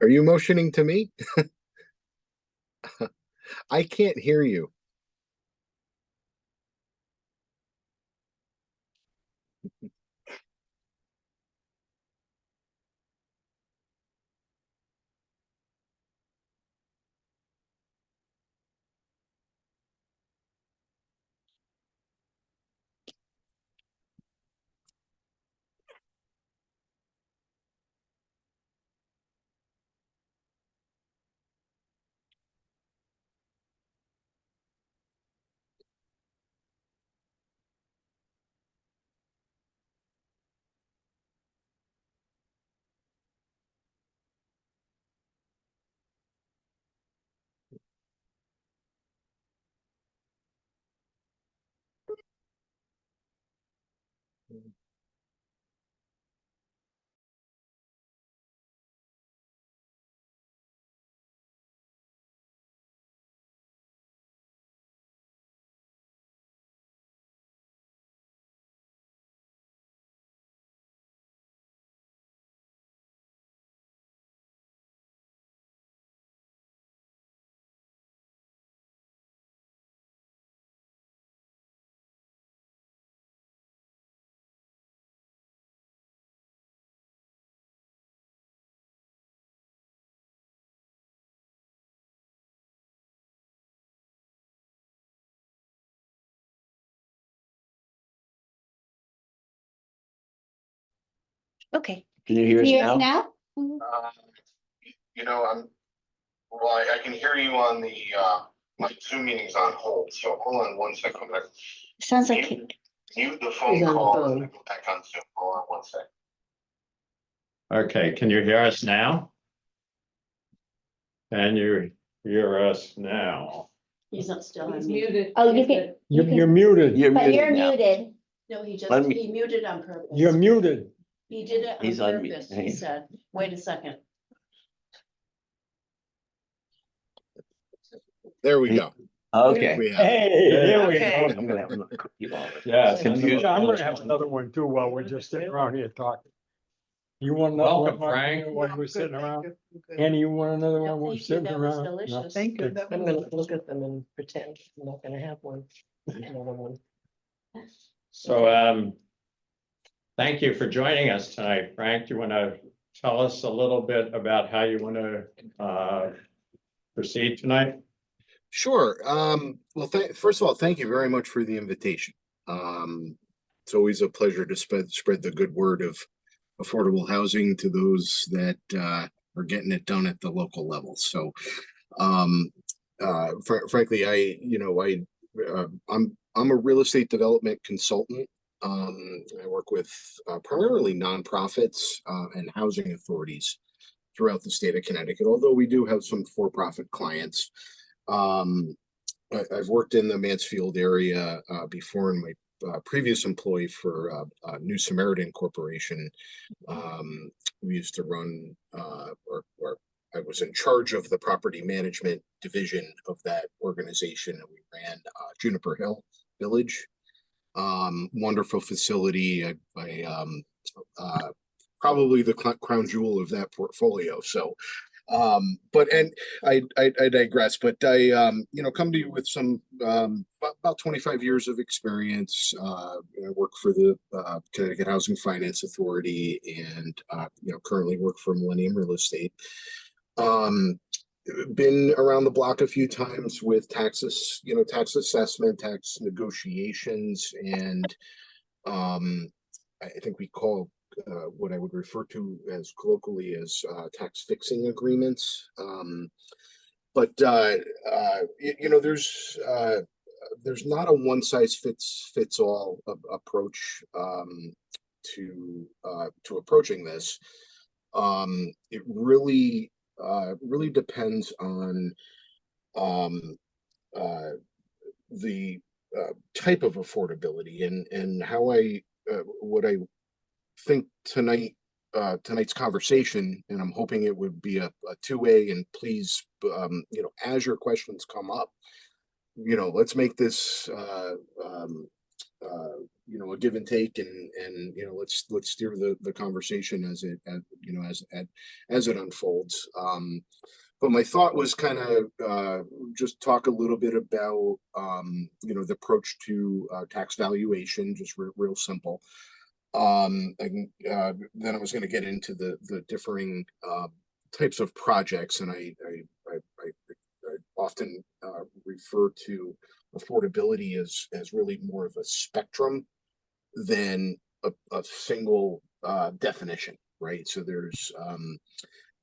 Are you motioning to me? I can't hear you. Okay. Can you hear us Can you now? now? Well, I can hear you on the, my Zoom meeting's on hold, so hold on one second. I'm gonna Sounds like he- mute the phone He's on the call phone. and then go back on Zoom. Hold on one second. Okay, can you hear us now? Can you hear us now? He's not still He's on mute. muted. Oh, you can, you You're can, muted. You're but you're muted now. muted. No, he Let just, me- he muted on purpose. You're muted. He did it on He's on mute. purpose, he said. Wait a second. There we go. Okay. We have it. Hey, there we Okay. go. I'm gonna have a cookie while we're- Yes. Confused. I'm gonna have another one too while we're just sitting around here talking. You want another Welcome, one, Frank. Mark, while we're sitting around? Annie, you want another one while we're Thank you, sitting that was around? delicious. Thank you. Okay. I'm gonna look at them and pretend I'm not gonna have one. Another one. So, thank you for joining us tonight. Frank, do you want to tell us a little bit about how you want to proceed tonight? Sure. Well, first of all, thank you very much for the invitation. It's always a pleasure to spread the good word of affordable housing to those that are getting it done at the local level. So, frankly, I'm a real estate development consultant. I work with primarily nonprofits and housing authorities throughout the state of Connecticut, although we do have some for-profit clients. I've worked in the Mansfield area before in my previous employee for New Samaritan Corporation. We used to run, or I was in charge of the property management division of that organization, and we ran Juniper Hill Village. Wonderful facility. Probably the crown jewel of that portfolio. So, I digress, but I come to you with some about 25 years of experience. I work for the Connecticut Housing Finance Authority, and currently work for Millennium Real Estate. Been around the block a few times with tax assessment, tax negotiations, and I think we call what I would refer to as colloquially as tax fixing agreements. But there's not a one size fits all approach to approaching this. It really depends on the type of affordability and how what I think tonight's conversation, and I'm hoping it would be a two-way, and please, as your questions come up, let's make this you know, a give and take, and you know, let's steer the conversation as it, you know, as it unfolds. But my thought was kind of just talk a little bit about you know, the approach to tax valuation, just real simple. Then I was going to get into the differing types of projects, and I often refer to affordability as really more of a spectrum than a single definition, right? So there's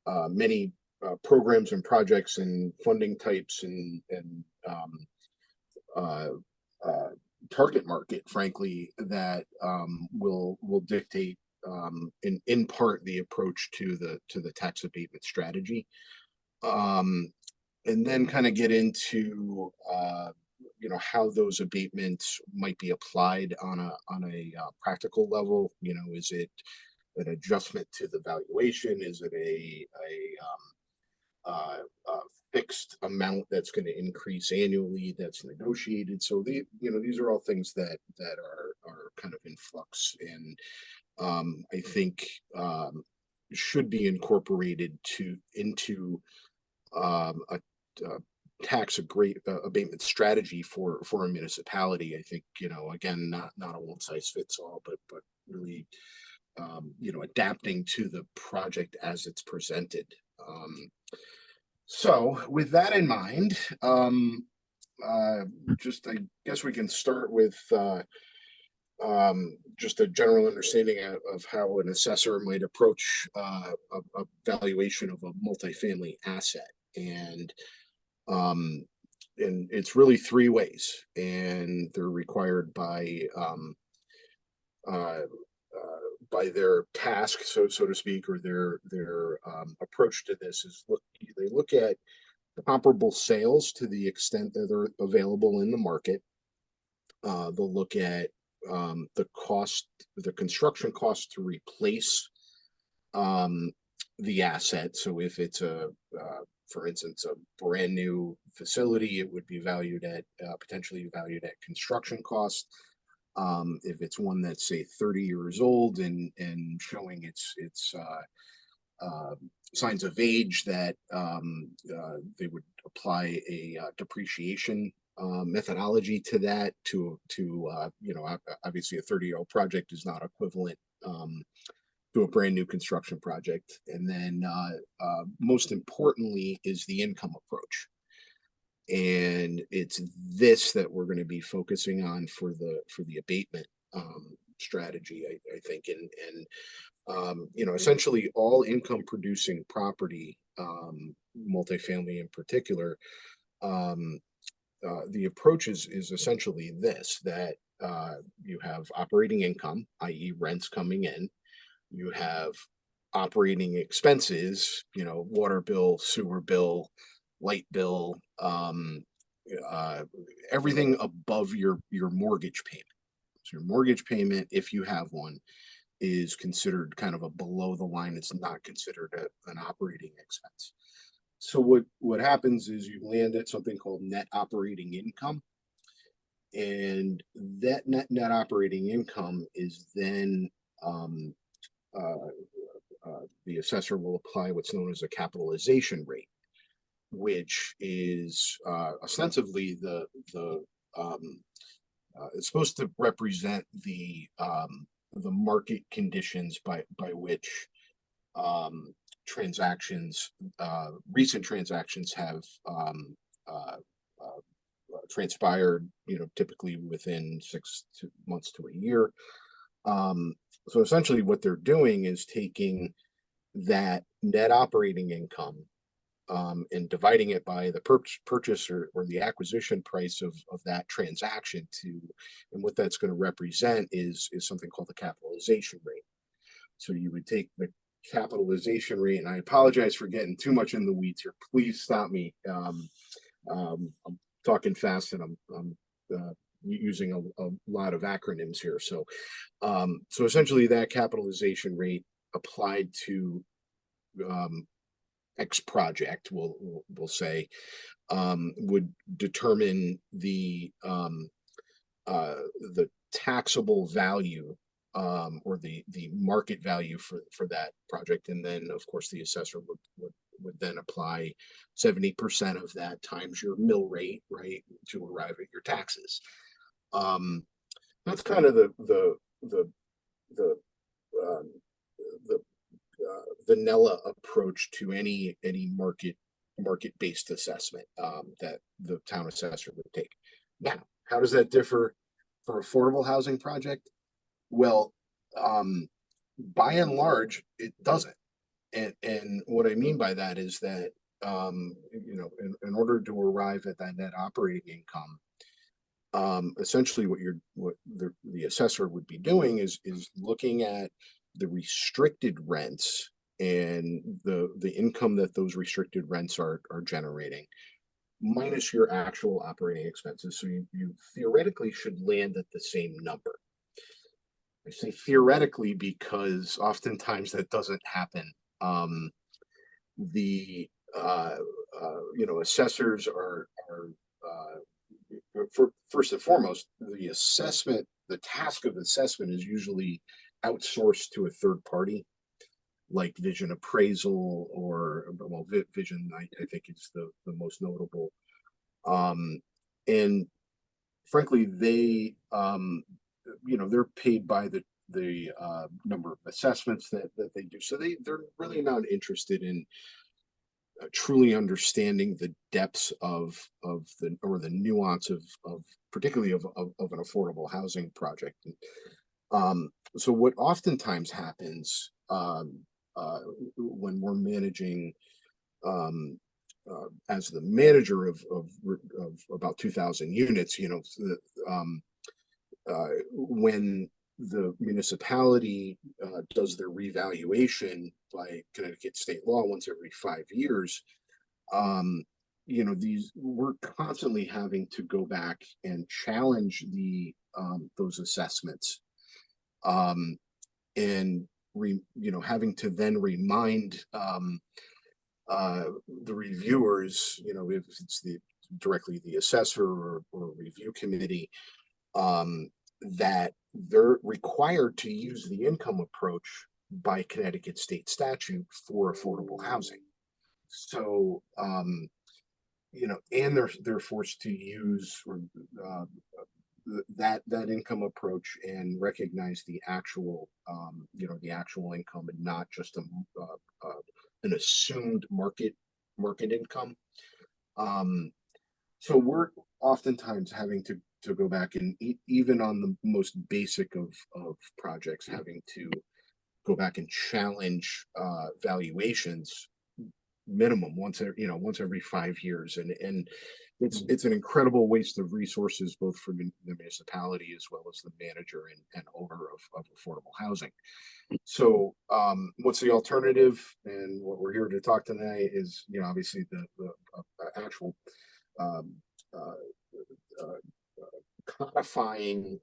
many programs and projects and funding types and uh, target market, frankly, that will dictate in part the approach to the tax abatement strategy, and then kind of get into you know, how those abatements might be applied on a practical level. You know, is it an adjustment to the valuation? Is it a fixed amount that's going to increase annually that's negotiated? So you know, these are all things that are kind of in flux, and I think should be incorporated into a tax abatement strategy for a municipality. I think, you know, again, not a one size fits all, but really you know, adapting to the project as it's presented. So with that in mind, just I guess we can start with just a general understanding of how an assessor might approach a valuation of a multifamily asset. And it's really three ways, and they're required by their task, so to speak, or their approach to this is they look at comparable sales to the extent that they're available in the market. They'll look at the construction cost to replace the asset. So if it's for instance, a brand new facility, it would be valued at potentially valued at construction cost. If it's one that's, say, 30 years old and showing its signs of age, that they would apply a depreciation methodology to that to you know, obviously a 30-year-old project is not equivalent to a brand new construction project. And then most importantly is the income approach. And it's this that we're going to be focusing on for the abatement strategy, I think. And you know, essentially all income producing property, multifamily in particular, the approach is essentially this, that you have operating income, i.e. rents coming in. You have operating expenses, you know, water bill, sewer bill, light bill, everything above your mortgage payment. So your mortgage payment, if you have one, is considered kind of a below the line. It's not considered an operating expense. So what happens is you land at something called net operating income, and that net operating income is then the assessor will apply what's known as a capitalization rate, which is ostensibly it's supposed to represent the market conditions by which recent transactions have transpired, you know, typically within 6 months to a year. So essentially what they're doing is taking that net operating income and dividing it by the purchase or the acquisition price of that transaction and what that's going to represent is something called the capitalization rate. So you would take the capitalization rate, and I apologize for getting too much in the weeds here. Please stop me. I'm talking fast and I'm using a lot of acronyms here. So essentially that capitalization rate applied to X project, we'll say, would determine the the taxable value or the market value for that project. And then, of course, the assessor would then apply 70% of that times your mill rate, right, to arrive at your taxes. That's kind of the vanilla approach to any market-based assessment that the town assessor would take. Now, how does that differ for affordable housing project? Well, by and large, it doesn't. And what I mean by that is that you know, in order to arrive at that net operating income, essentially what the assessor would be doing is looking at the restricted rents and the income that those restricted rents are generating, minus your actual operating expenses. So you theoretically should land at the same number. I say theoretically because oftentimes that doesn't happen. You know, assessors are first and foremost, the task of assessment is usually outsourced to a third party, like Vision Appraisal or, well, Vision, I think is the most notable. And frankly, they, you know, they're paid by the number of assessments that they do. So they're really not interested in truly understanding the depths of the nuance of particularly of an affordable housing project. So what oftentimes happens when we're managing as the manager of about 2,000 units, you know, when the municipality does their revaluation by Connecticut state law once every 5 years, you know, we're constantly having to go back and challenge those assessments, and you know, having to then remind the reviewers, you know, if it's directly the assessor or review committee, that they're required to use the income approach by Connecticut state statute for affordable housing. So, you know, and they're forced to use that income approach and recognize the actual, you know, the actual income and not just an assumed market income. So we're oftentimes having to go back and even on the most basic of projects, having to go back and challenge valuations minimum once every 5 years, and it's an incredible waste of resources both for the municipality as well as the manager and owner of affordable housing. So what's the alternative? And what we're here to talk tonight is, you know, obviously the actual codifying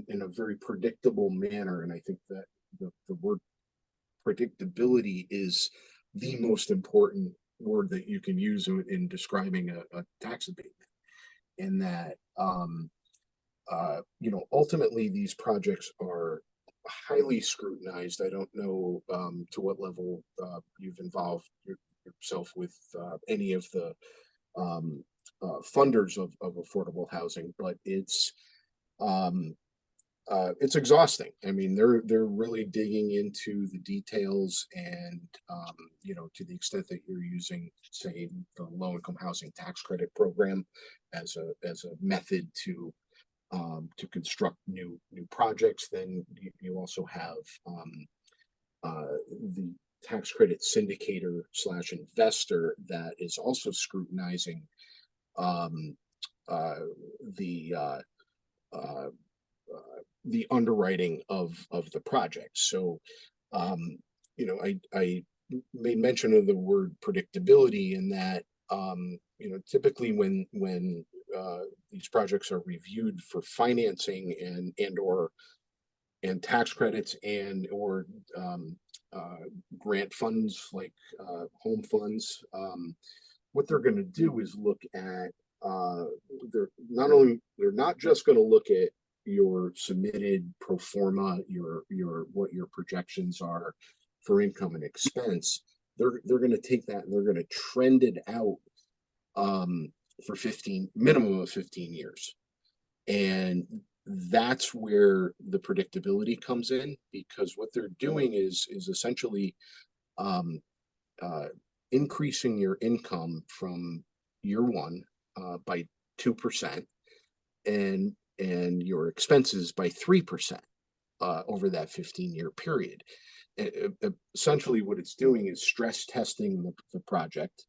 in a very predictable manner. And I think that the word predictability is the most important word that you can use in describing a tax abatement. And that, you know, ultimately these projects are highly scrutinized. I don't know to what level you've involved yourself with any of the funders of affordable housing, but it's exhausting. I mean, they're really digging into the details, and you know, to the extent that you're using, say, the low-income housing tax credit program as a method to construct new projects, then you also have the tax credit syndicator / investor that is also scrutinizing the underwriting of the project. So, you know, I made mention of the word predictability in that, you know, typically when these projects are reviewed for financing and tax credits or grant funds like home funds, what they're going to do is look at they're not just gonna look at your submitted pro forma, what your projections are for income and expense. They're gonna take that and they're gonna trend it out for minimum of 15 years. And that's where the predictability comes in, because what they're doing is essentially increasing your income from year one by 2% and your expenses by 3% over that 15-year period. Essentially what it's doing is stress testing the project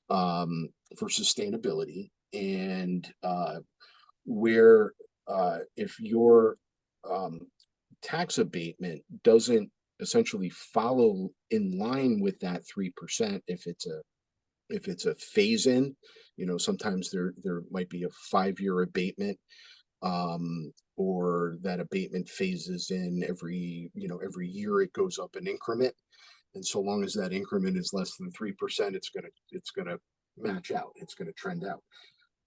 for sustainability, and where if your tax abatement doesn't essentially follow in line with that 3%, if it's a phase in, sometimes there might be a 5-year abatement, or that abatement phases in every year, it goes up an increment. And so long as that increment is less than 3%, it's gonna match out. It's gonna trend out.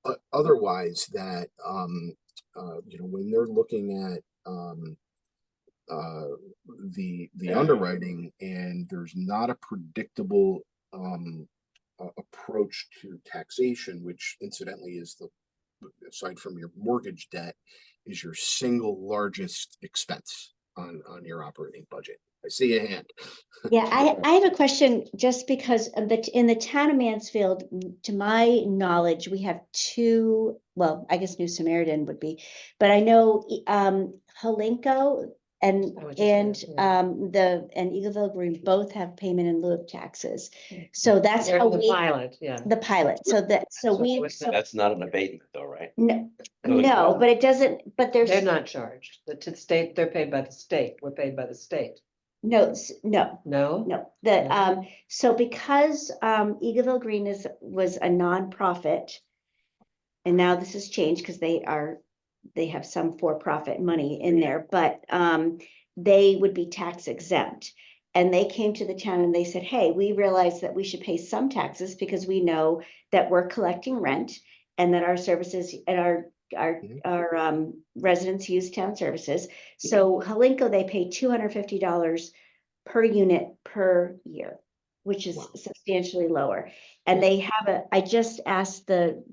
But otherwise, that when they're looking at the underwriting, and there's not a predictable approach to taxation, which incidentally is aside from your mortgage debt, is your single largest expense on your operating budget. I see a hand. Yeah, I have a question, just because in the town of Mansfield, to my knowledge, we have two, well, I guess New Samaritan would be, but I know Halinko and I was just gonna- and Eagleville Green both have payment in lieu of taxes. So that's They're how in the we, pilot, yeah. the pilot, so So we, it's so, That's not an abatement though, right? no, No, it's no, not. but it doesn't, but there's. They're not charged. To the state, they're paid by the state. We're paid by the state. No, no, No? no, so because Eagleville Green was a nonprofit. And now this has changed because they have some for-profit money in there, but they would be tax exempt. And they came to the town and they said, hey, we realize that we should pay some taxes because we know that we're collecting rent and that our services and our residents use town services. So Halinko, they pay $250 per unit per year, which is Wow. substantially lower. And they have I just asked the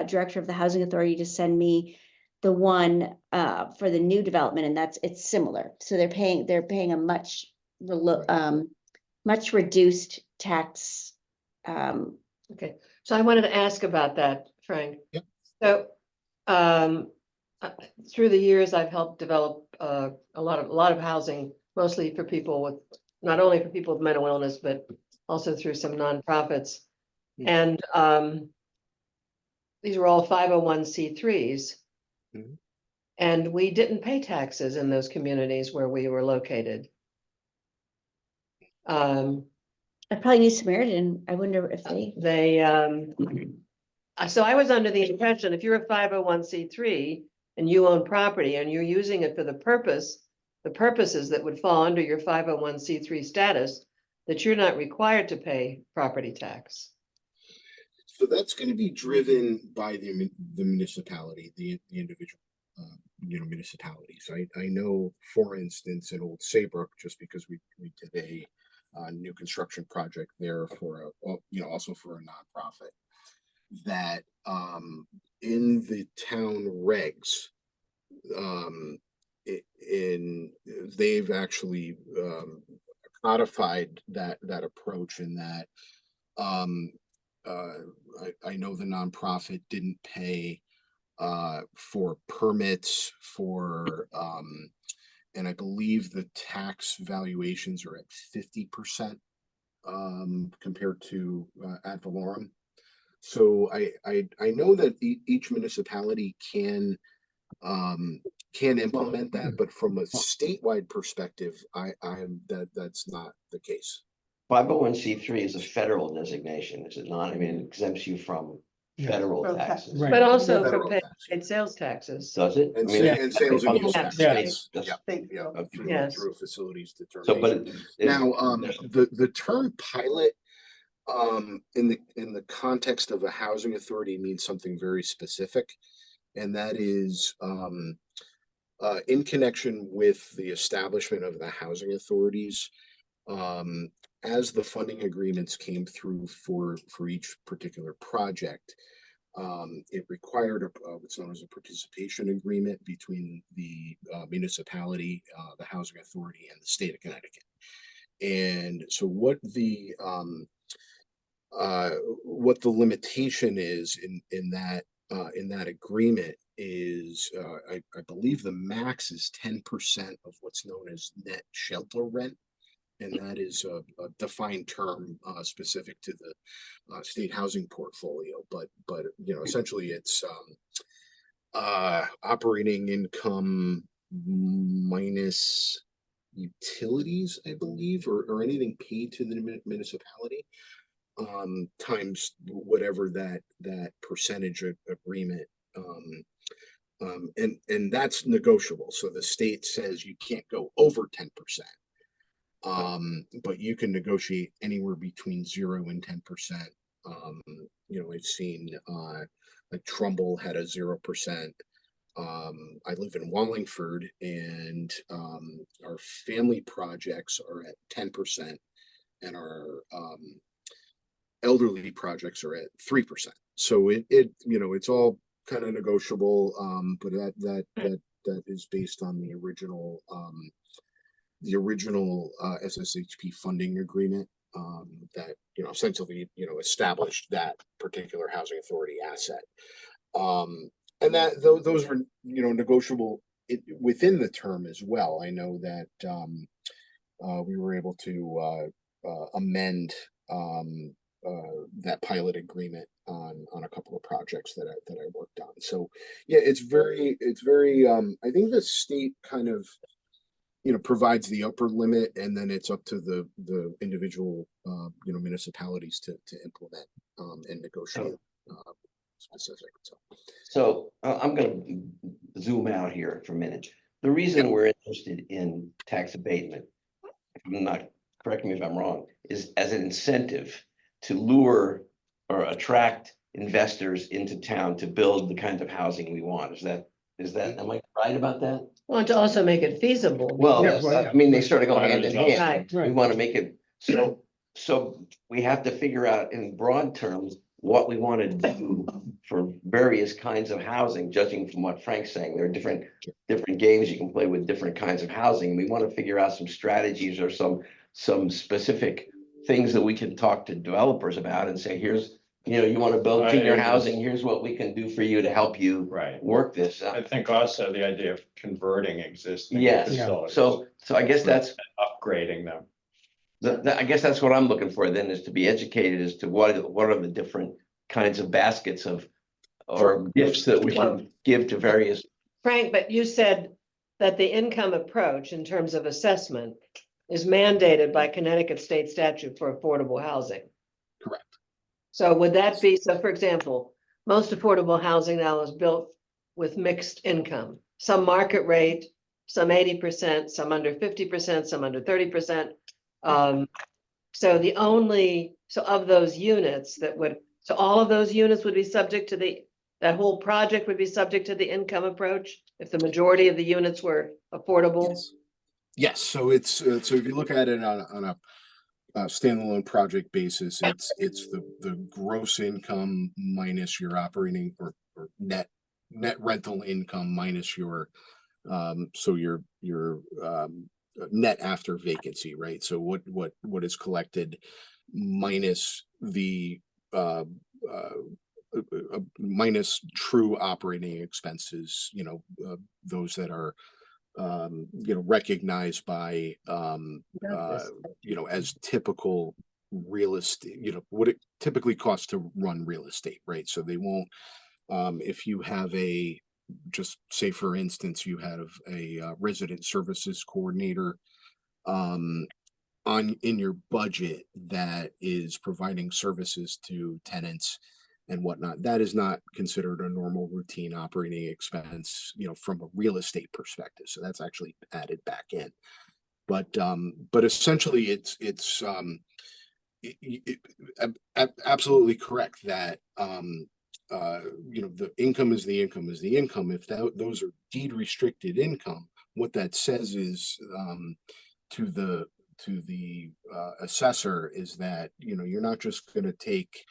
director of the Housing Authority to send me the one for the new development, and it's similar. So they're paying a much reduced tax. Okay, so I wanted to ask about that, Frank. Yep. So, through the years, I've helped develop a lot of housing, mostly for people with, not only for people with mental illness, but also through some nonprofits. And these were all 501c3s. Mhm. And we didn't pay taxes in those communities where we were located. I probably New Samaritan. I wonder if So I was under the impression if you're a 501c3 and you own property and you're using it for the purposes that would fall under your 501c3 status, that you're not required to pay property tax. So that's going to be driven by the municipality, the individual, municipalities. I know, for instance, in Old Saybrook, just because we did a new construction project there for also for a nonprofit, that in the town regs, they've actually codified that approach, in that I know the nonprofit didn't pay for permits for and I believe the tax valuations are at 50% compared to ad valorem. So I know that each municipality can implement that, but from a statewide perspective, that's not the case. 501c3 is a federal designation, is it not? I mean, it exempts you from federal Federal taxes. Right. But also Federal for tax. paid sales taxes. Does it? And I mean, and sales and use Yeah. tax. Yeah. Yes, That's- through Yes. through a facilities So, but determination. Now, the term pilot, In the context of a housing authority means something very specific. And that is, in connection with the establishment of the housing authorities, as the funding agreements came through for each particular project, it required what's known as a participation agreement between the municipality, the housing authority, and the state of Connecticut. And so what the limitation is in that agreement is, I believe the max is 10% of what's known as net shelter rent. And that is a defined term specific to the state housing portfolio. But essentially it's operating income minus utilities, I believe, or anything paid to the municipality, times whatever that percentage agreement, and that's negotiable. So the state says you can't go over 10%. But you can negotiate anywhere between 0 and 10%. I've seen like Trumbull had a 0%. I live in Wallingford, and our family projects are at 10%, and our elderly projects are at 3%. So it's all kind of negotiable, but that is based on the original SSHP funding agreement that essentially established that particular housing authority asset, and that those are negotiable within the term as well. I know that we were able to amend that pilot agreement on a couple of projects that I worked on. So yeah, it's very I think the state kind of provides the upper limit, and then it's up to the individual municipalities to implement and negotiate specific. So I'm going to zoom out here for a minute. The reason we're interested in tax abatement, correct me if I'm wrong, is as an incentive to lure or attract investors into town to build the kind of housing we want. Am I right about that? Want to also make it feasible. Well, Yeah, well, I mean, they sort of go hand in hand. Right. We Right. want to make it, so we have to figure out in broad terms what we want to do for various kinds of housing, judging from what Frank's saying. There are different games you can play with different kinds of housing. We want to figure out some strategies or some specific things that we can talk to developers about and say, here's, you want to build senior housing, here's what we can do for you to help you Right. work this. I think also the idea of converting existing Yes, facilities. so I guess that's, Upgrading them. I guess that's what I'm looking for then, is to be educated as to what are the different kinds of baskets or gifts that we can give to various. Frank, but you said that the income approach in terms of assessment is mandated by Connecticut state statute for affordable housing. Correct. So would that be, so for example, most affordable housing now is built with mixed income, some market rate, some 80%, some under 50%, some under 30%. So of those units so all of those units would be subject to that whole project would be subject to the income approach if the majority of the units were affordable? Yes. So it's so if you look at it on a standalone project basis, it's the gross income minus your operating or net rental income minus your net after vacancy, right? So what is collected minus the minus true operating expenses, those that are recognized by as typical real estate, what it typically costs to run real estate, right? So they won't, if you have just say for instance, you have a resident services coordinator in your budget that is providing services to tenants and whatnot, that is not considered a normal routine operating expense, from a real estate perspective. So that's actually added back in. But essentially it's Absolutely correct that, the income is the income is the income. If those are deed restricted income, what that says is, to the assessor is that, you're not just gonna take,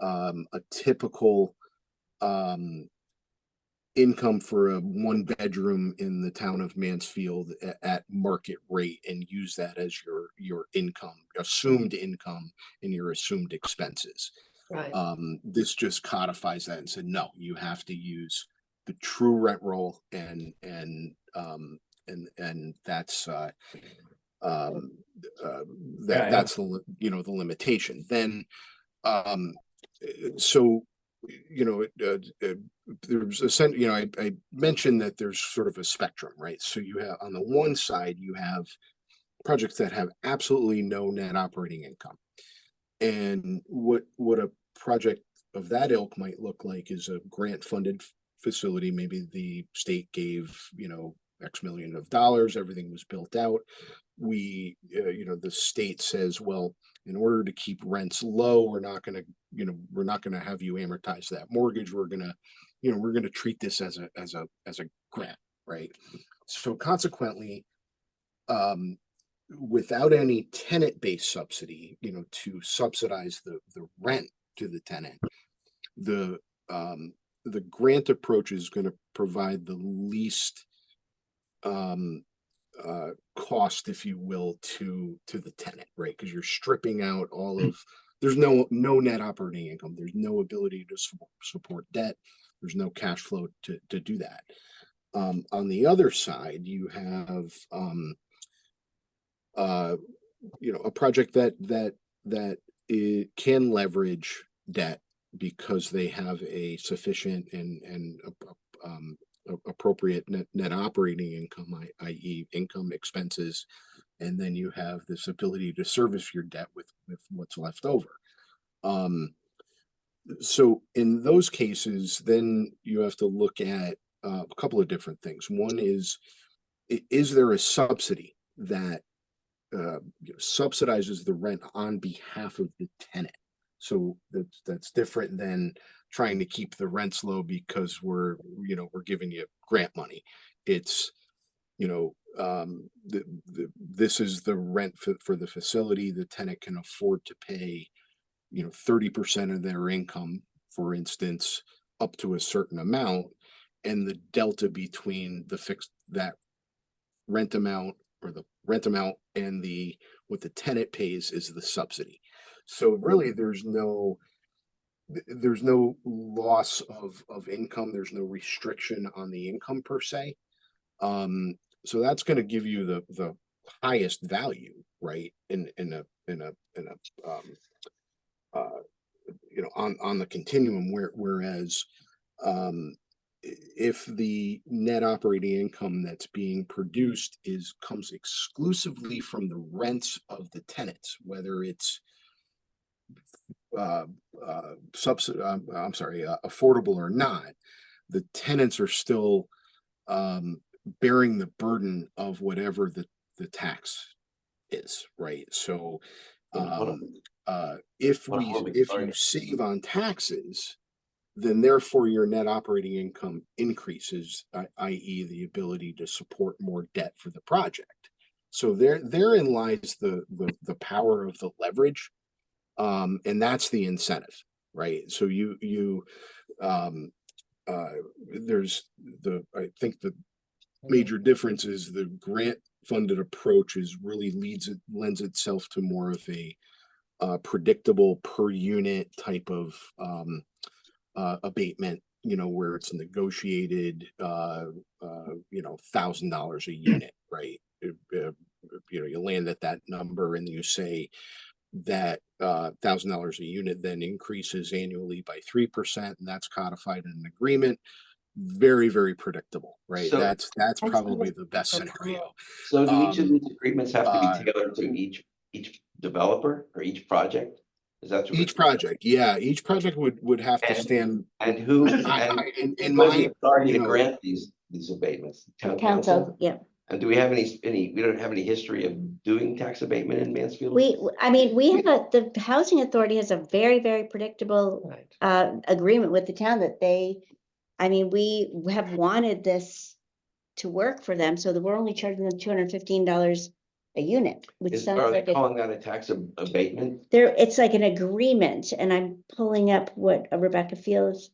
a typical, income for a one bedroom in the town of Mansfield at market rate and use that as your income, assumed income and your assumed expenses. Right, This just codifies that and said, no, you have to use the true rent roll and that's that's the limitation. Then so there's I mentioned that there's sort of a spectrum, right? So you have, on the one side, you have projects that have absolutely no net operating income. And what a project of that ilk might look like is a grant funded facility. Maybe the state gave, X million of dollars, everything was built out. The state says, well, in order to keep rents low, we're not going to have you amortize that mortgage. We're going to treat this as a grant, right? So consequently, without any tenant-based subsidy, to subsidize the rent to the tenant, the grant approach is going to provide the least cost, if you will, to the tenant, right? Because you're stripping out all of, there's no net operating income, there's no ability to support debt, there's no cash flow to do that. On the other side, you have a project that it can leverage debt because they have a sufficient and appropriate net operating income, i.e. income, expenses, and then you have this ability to service your debt with what's left over. So in those cases, then you have to look at a couple of different things. One is there a subsidy that subsidizes the rent on behalf of the tenant? So that's different than trying to keep the rents low because we're giving you grant money. It's, this is the rent for the facility. The tenant can afford to pay, 30% of their income, for instance, up to a certain amount, and the delta between that rent amount or the rent amount and what the tenant pays is the subsidy. So really there's no loss of income. There's no restriction on the income per se. So that's going to give you the highest value, right? On the continuum, whereas if the net operating income that's being produced comes exclusively from the rents of the tenants, whether it's affordable or not, the tenants are still bearing the burden of whatever the tax is, right? So if you save on taxes, then therefore your net operating income increases, i.e. the ability to support more debt for the project. So therein lies the power of the leverage. And that's the incentive, right? So I think the major difference is the grant funded approach lends itself to more of a predictable per unit type of abatement, where it's negotiated, $1,000 a unit, right? You land at that number and you say that $1,000 a unit then increases annually by 3%, and that's codified in an agreement. Very, very predictable, right? So- That's probably the best scenario. So do each of these agreements have to be tailored to each developer or each project? Is that what Each project would have to And- stand. And who, In who has the my, authority to grant these abatements? Town council? Council, yeah. And do we have we don't have any history of doing tax abatement in Mansfield? I mean, the Housing Authority has a very, very predictable Right. agreement with the town that I mean, we have wanted this to work for them, so that we're only charging them $215 a unit, which Are sounds they like calling that a tax abatement? it's like an agreement, and I'm pulling up what Rebecca Fields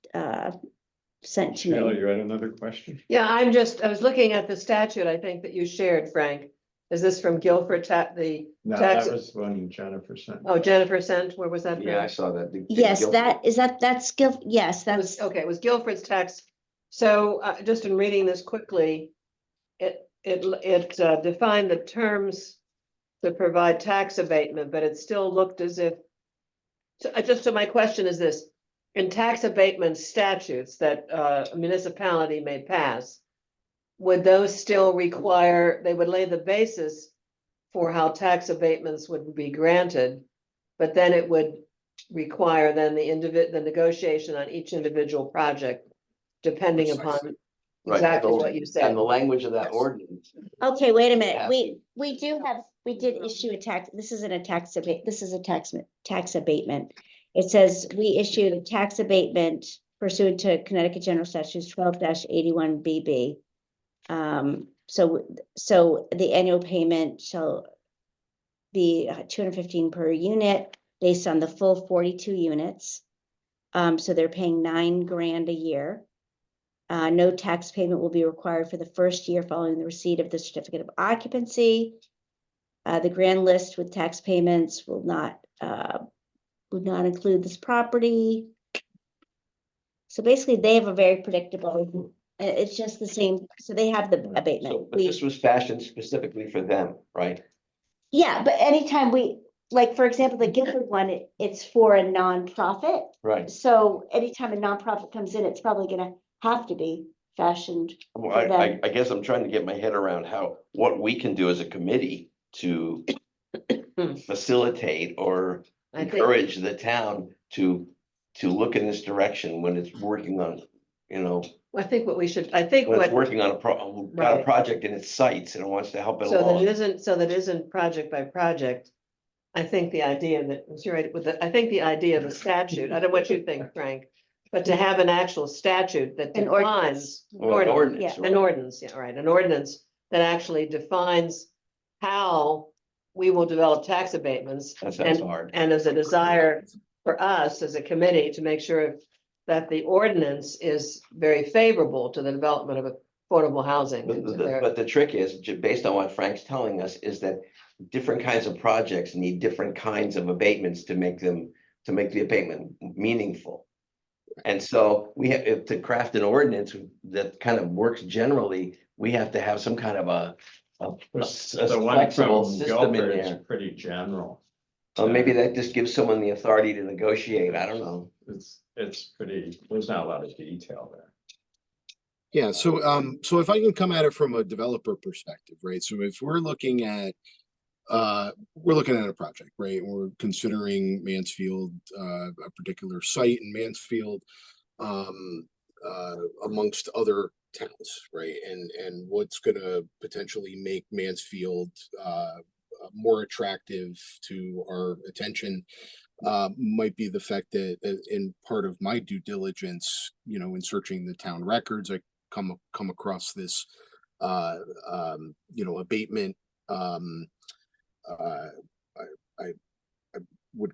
sent to Sheila, me. you had another question? Yeah, I was looking at the statute, I think that you shared, Frank. Is this from Guilford the No, tax? that was one Jennifer sent. Oh, Jennifer sent, where was that? Yeah, I from? saw that. Yes, that's skill, yes, That was, that's, okay, it was Guilford's tax. So just in reading this quickly, it defined the terms to provide tax abatement, but it still looked as if. So my question is this, in tax abatement statutes that a municipality may pass, would those still require, they would lay the basis for how tax abatements would be granted, but then it would require then the negotiation on each individual project, depending upon Right, exactly the- what you And said. the language of that Yes. ordinance. okay, wait a minute, Yeah. we did issue a tax, this isn't a tax abate, this is a tax abatement. It says, we issued a tax abatement pursuant to Connecticut General Statutes 12-81 BB. So the annual payment shall be 215 per unit based on the full 42 units. So they're paying $9,000 a year. No tax payment will be required for the first year following the receipt of the certificate of occupancy. The grand list with tax payments would not include this property. So basically, they have a very predictable, it's just the same, so they have the So, abatement. but this was fashioned specifically for them, right? Yeah, but anytime like, for example, the Guilford one, it's for a nonprofit. Right. So anytime a nonprofit comes in, it's probably gonna have to be fashioned. Well, for them. I guess I'm trying to get my head around what we can do as a committee to facilitate or I think, encourage the town to look in this direction when it's working on, I think what we should, I think when it's what, working on got a Right. project in its sights and it wants to help it so that along. it isn't project by project. I think the idea that, you're right, I think the idea of a statute, I don't know what you think, Frank, but to have an actual statute that An defines. Or an ordinance, yeah. right? An ordinance, yeah, right, an ordinance that actually defines how we will develop tax abatements. That sounds hard. And as a desire for us as a committee to make sure that the ordinance is very favorable to the development of affordable housing. But the trick is, based on what Frank's telling us, is that different kinds of projects need different kinds of abatements to make the abatement meaningful. And so we have to craft an ordinance that kind of works generally. We have to have some kind of a The one flexible from system in Guilford is there. pretty general. Maybe that just gives someone the authority to negotiate. I don't know. It's pretty, there's not a lot of detail there. Yeah, so if I can come at it from a developer perspective, right? So if we're looking at a project, right? We're considering Mansfield, a particular site in Mansfield, amongst other towns, right? And what's gonna potentially make Mansfield more attractive to our attention might be the fact that in part of my due diligence, in searching the town records, I come across this abatement. I would,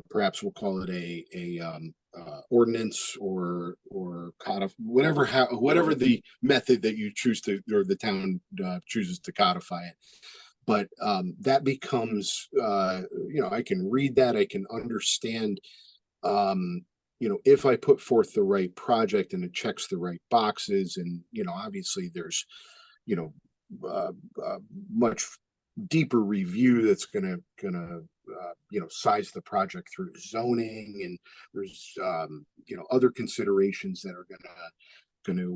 perhaps we'll call it a ordinance or whatever the method that you choose to, or the town chooses to codify it. But that becomes, I can read that, I can understand, if I put forth the right project and it checks the right boxes, and, obviously there's, much deeper review that's gonna size the project through zoning, and there's other considerations that are gonna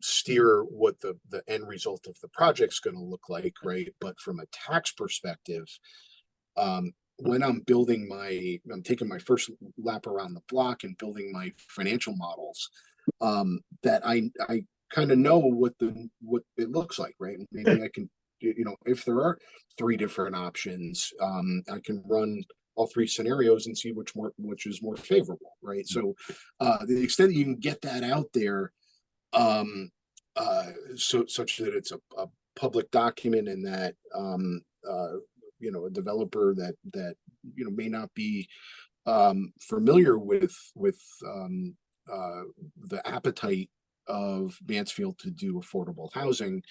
steer what the end result of the project's gonna look like, right? But from a tax perspective, when I'm taking my first lap around the block and building my financial models, that I kind of know what it looks like, right? Maybe I can you know, if there are three different options, I can run all three scenarios and see which is more favorable, right? So, the extent that you can get that out there, so such that it's a public document and that, you know, a developer that, you know, may not be, familiar with, the appetite of Mansfield to do affordable housing,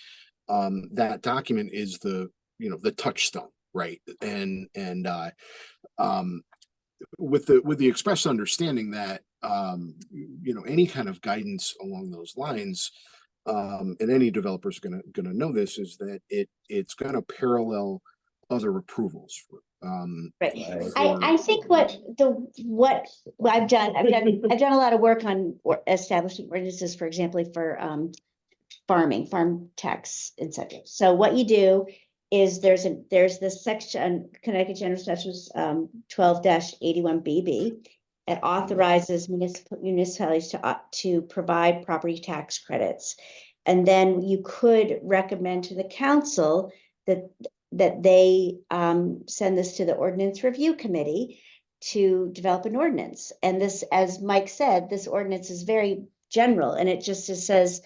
that document is the, you know, the touchstone, right? Um, with the express understanding that, you know, any kind of guidance along those lines, and any developer's gonna know this, is that it's gonna parallel other approvals. Right. Right. I think what I've done a lot of work on establishing ordinances, for example, for farm tax incentives. So what you do is there's this section, Connecticut General Statutes 12-81 BB. It authorizes municipalities to provide property tax credits. And then you could recommend to the council that they send this to the ordinance review committee to develop an ordinance. And this, as Mike said, this ordinance is very general, and it says,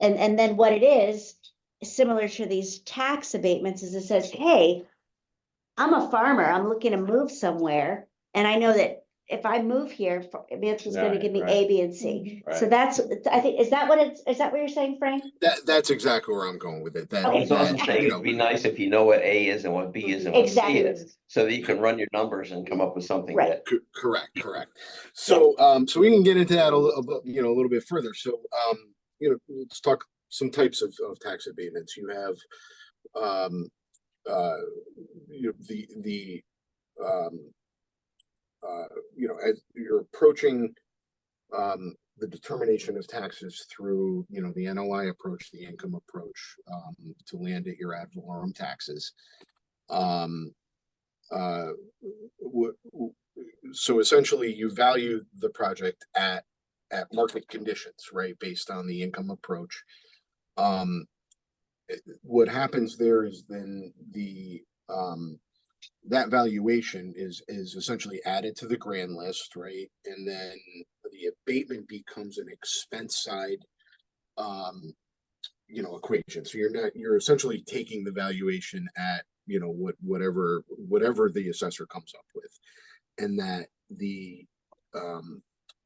and then what it is, similar to these tax abatements, is it says, hey, I'm a farmer, I'm looking to move somewhere, and I know that if I move here, Mansfield's gonna Right, give me right. A, B, and C. So Right. that's, I think, is that what you're saying, Frank? That's exactly where I'm going with it. That, Okay. He's also that, saying you it'd know, be nice if you know what A is and what B is and what C Exactly. is, so that you can run your numbers and come up with something Right. that. correct. So, so we can get into that you know, a little bit further. So, you know, let's talk some types of tax abatements. You have, you know, you know, as you're approaching, the determination of taxes through, you know, the NOI approach, the income approach, to land at your ad valorem taxes. So essentially you value the project at market conditions, right? Based on the income approach. What happens there is then that valuation is essentially added to the grand list, right? And then the abatement becomes an expense side, you know, equation. So you're essentially taking the valuation at, you know, whatever the assessor comes up with, and that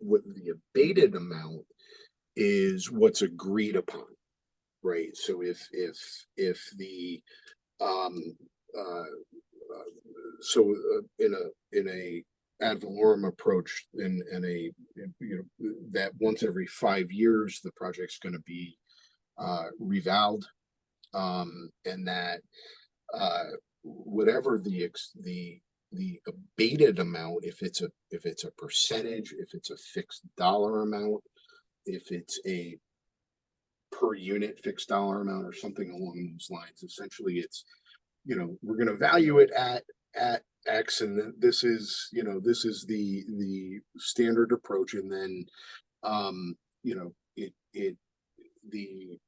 what the abated amount is what's agreed upon, right? So if the in a ad valorem approach, in a, you know, that once every 5 years the project's going to be revaled, and that whatever the abated amount, if it's a percentage, if it's a fixed dollar amount, if it's a per unit fixed dollar amount or something along those lines, essentially it's, you know, we're going to value it at X, and this is, you know, this is the standard approach, and then, you know, the the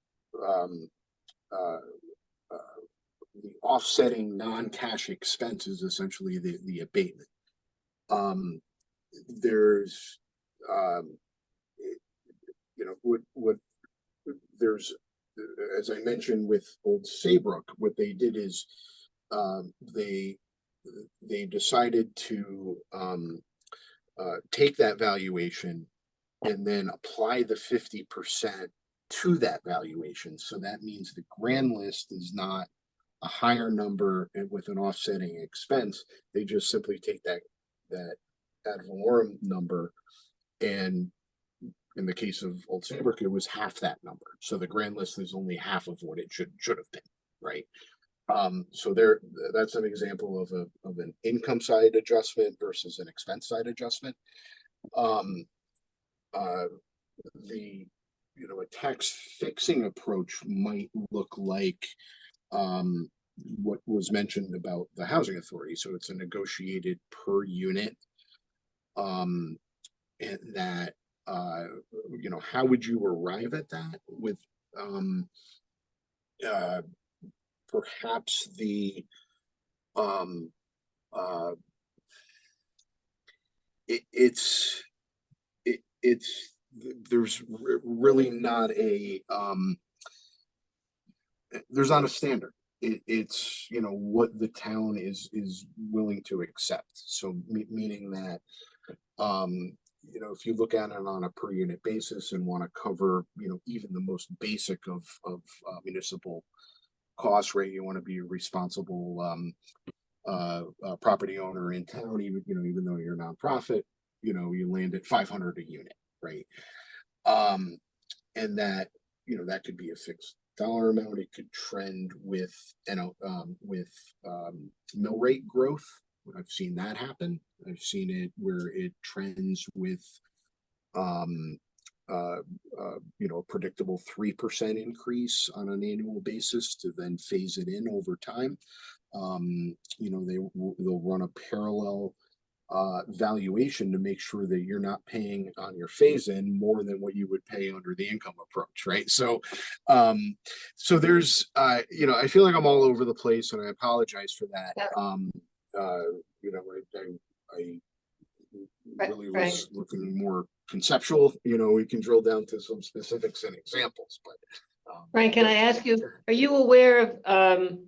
offsetting non-cash expense is essentially the abatement. There's, you know, what there's, as I mentioned with Old Saybrook, what they did is, they decided to take that valuation and then apply the 50% to that valuation. So that means the grand list is not a higher number and with an offsetting expense. They just simply take that ad valorem number, and in the case of Old Saybrook, it was half that number. So the grand list is only half of what it should have been, right? So that's an example of an income side adjustment versus an expense side adjustment. You know, a tax fixing approach might look like, what was mentioned about the housing authority. So it's a negotiated per unit, and that, you know, how would you arrive at that with, perhaps the, um, uh, there's really not a, there's not a standard. It's, you know, what the town is willing to accept. So meaning that, you know, if you look at it on a per unit basis and want to cover, you know, even the most basic of municipal cost rate, you want to be a responsible property owner in town, even, you know, even though you're a nonprofit, you know, you land at 500 a unit, right? And that, you know, that could be a fixed dollar amount. It could trend with, you know, mill rate growth. I've seen that happen. I've seen it where it trends with, you know, a predictable 3% increase on an annual basis to then phase it in over time. You know, they'll run a parallel valuation to make sure that you're not paying on your phase in more than what you would pay under the income approach, right? So so there's you know, I feel like I'm all over the place and I apologize for that. You know, I really was looking more conceptual. You know, we can drill down to some specifics and examples, but Frank, can I ask you, are you aware of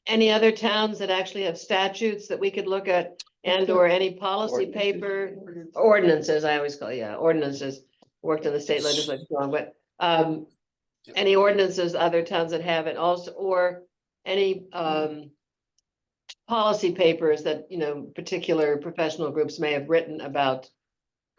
any other towns that actually have statutes that we could look at and or any policy paper ordinances, I always call, yeah, ordinances, worked in the state legislature long, but any ordinances other towns that have it also, or any policy papers that, you know, particular professional groups may have written about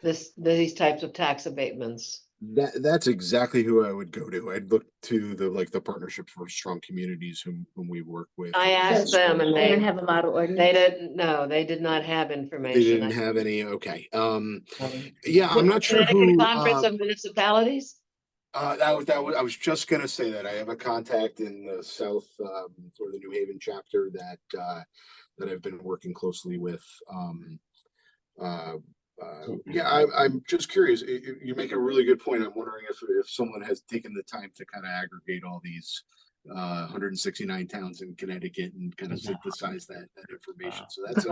these types of tax abatements? That's exactly who I would go to. I'd look to the Partnership for Strong Communities whom we work with. I asked them and They don't they have a model They ordinance. didn't, no, they did not have They information. didn't have any, okay. Yeah, I'm not sure Connecticut who, Conference of Municipalities? I was just gonna say that I have a contact in the South, or the New Haven chapter that I've been working closely with. Yeah, I'm just curious. You make a really good point. I'm wondering if someone has taken the time to kind of aggregate all these 169 towns in Connecticut and kind of synthesize that information. So that's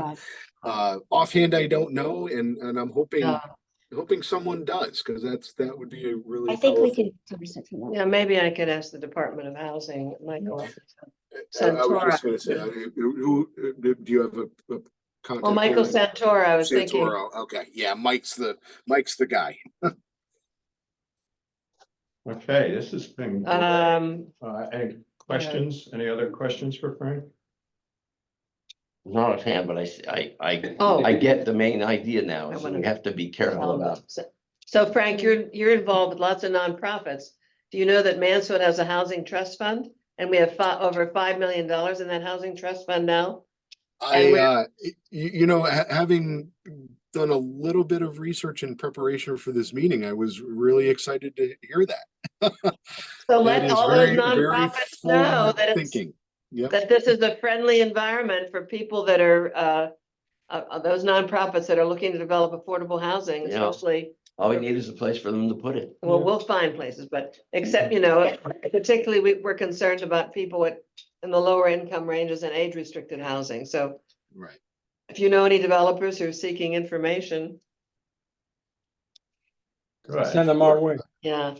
offhand, I don't know, and I'm hoping someone does, because that would be a really I think we powerful. could research that. Yeah, maybe I could ask the Department of Housing, Michael. I was just gonna say, who do you have a contact? Well, Michael there? Santora, I was thinking. Santoro, okay, yeah, Mike's the guy. Okay, this has been, good. Any questions? Any other questions for Frank? Not a fan, but Oh. I get the main idea now, I is wanna- we have to be careful about. So Frank, you're involved with lots of nonprofits. Do you know that Mansfield has a housing trust fund? And we have over $5 million in that housing trust fund now? You know, having done a little bit of research in preparation for this meeting, I was really excited to hear that. So That let is all very, those very nonprofits know forward that it's, thinking. Yep. that this is a friendly environment for people that are, those nonprofits that are looking to develop affordable housing, Yeah. especially. All we need is a place for them to put it. Well, we'll find places, but except, you know, particularly we're concerned about people in the lower income ranges and age restricted housing. So Right. if you know any developers who are seeking information, Good, Send them our way. yeah.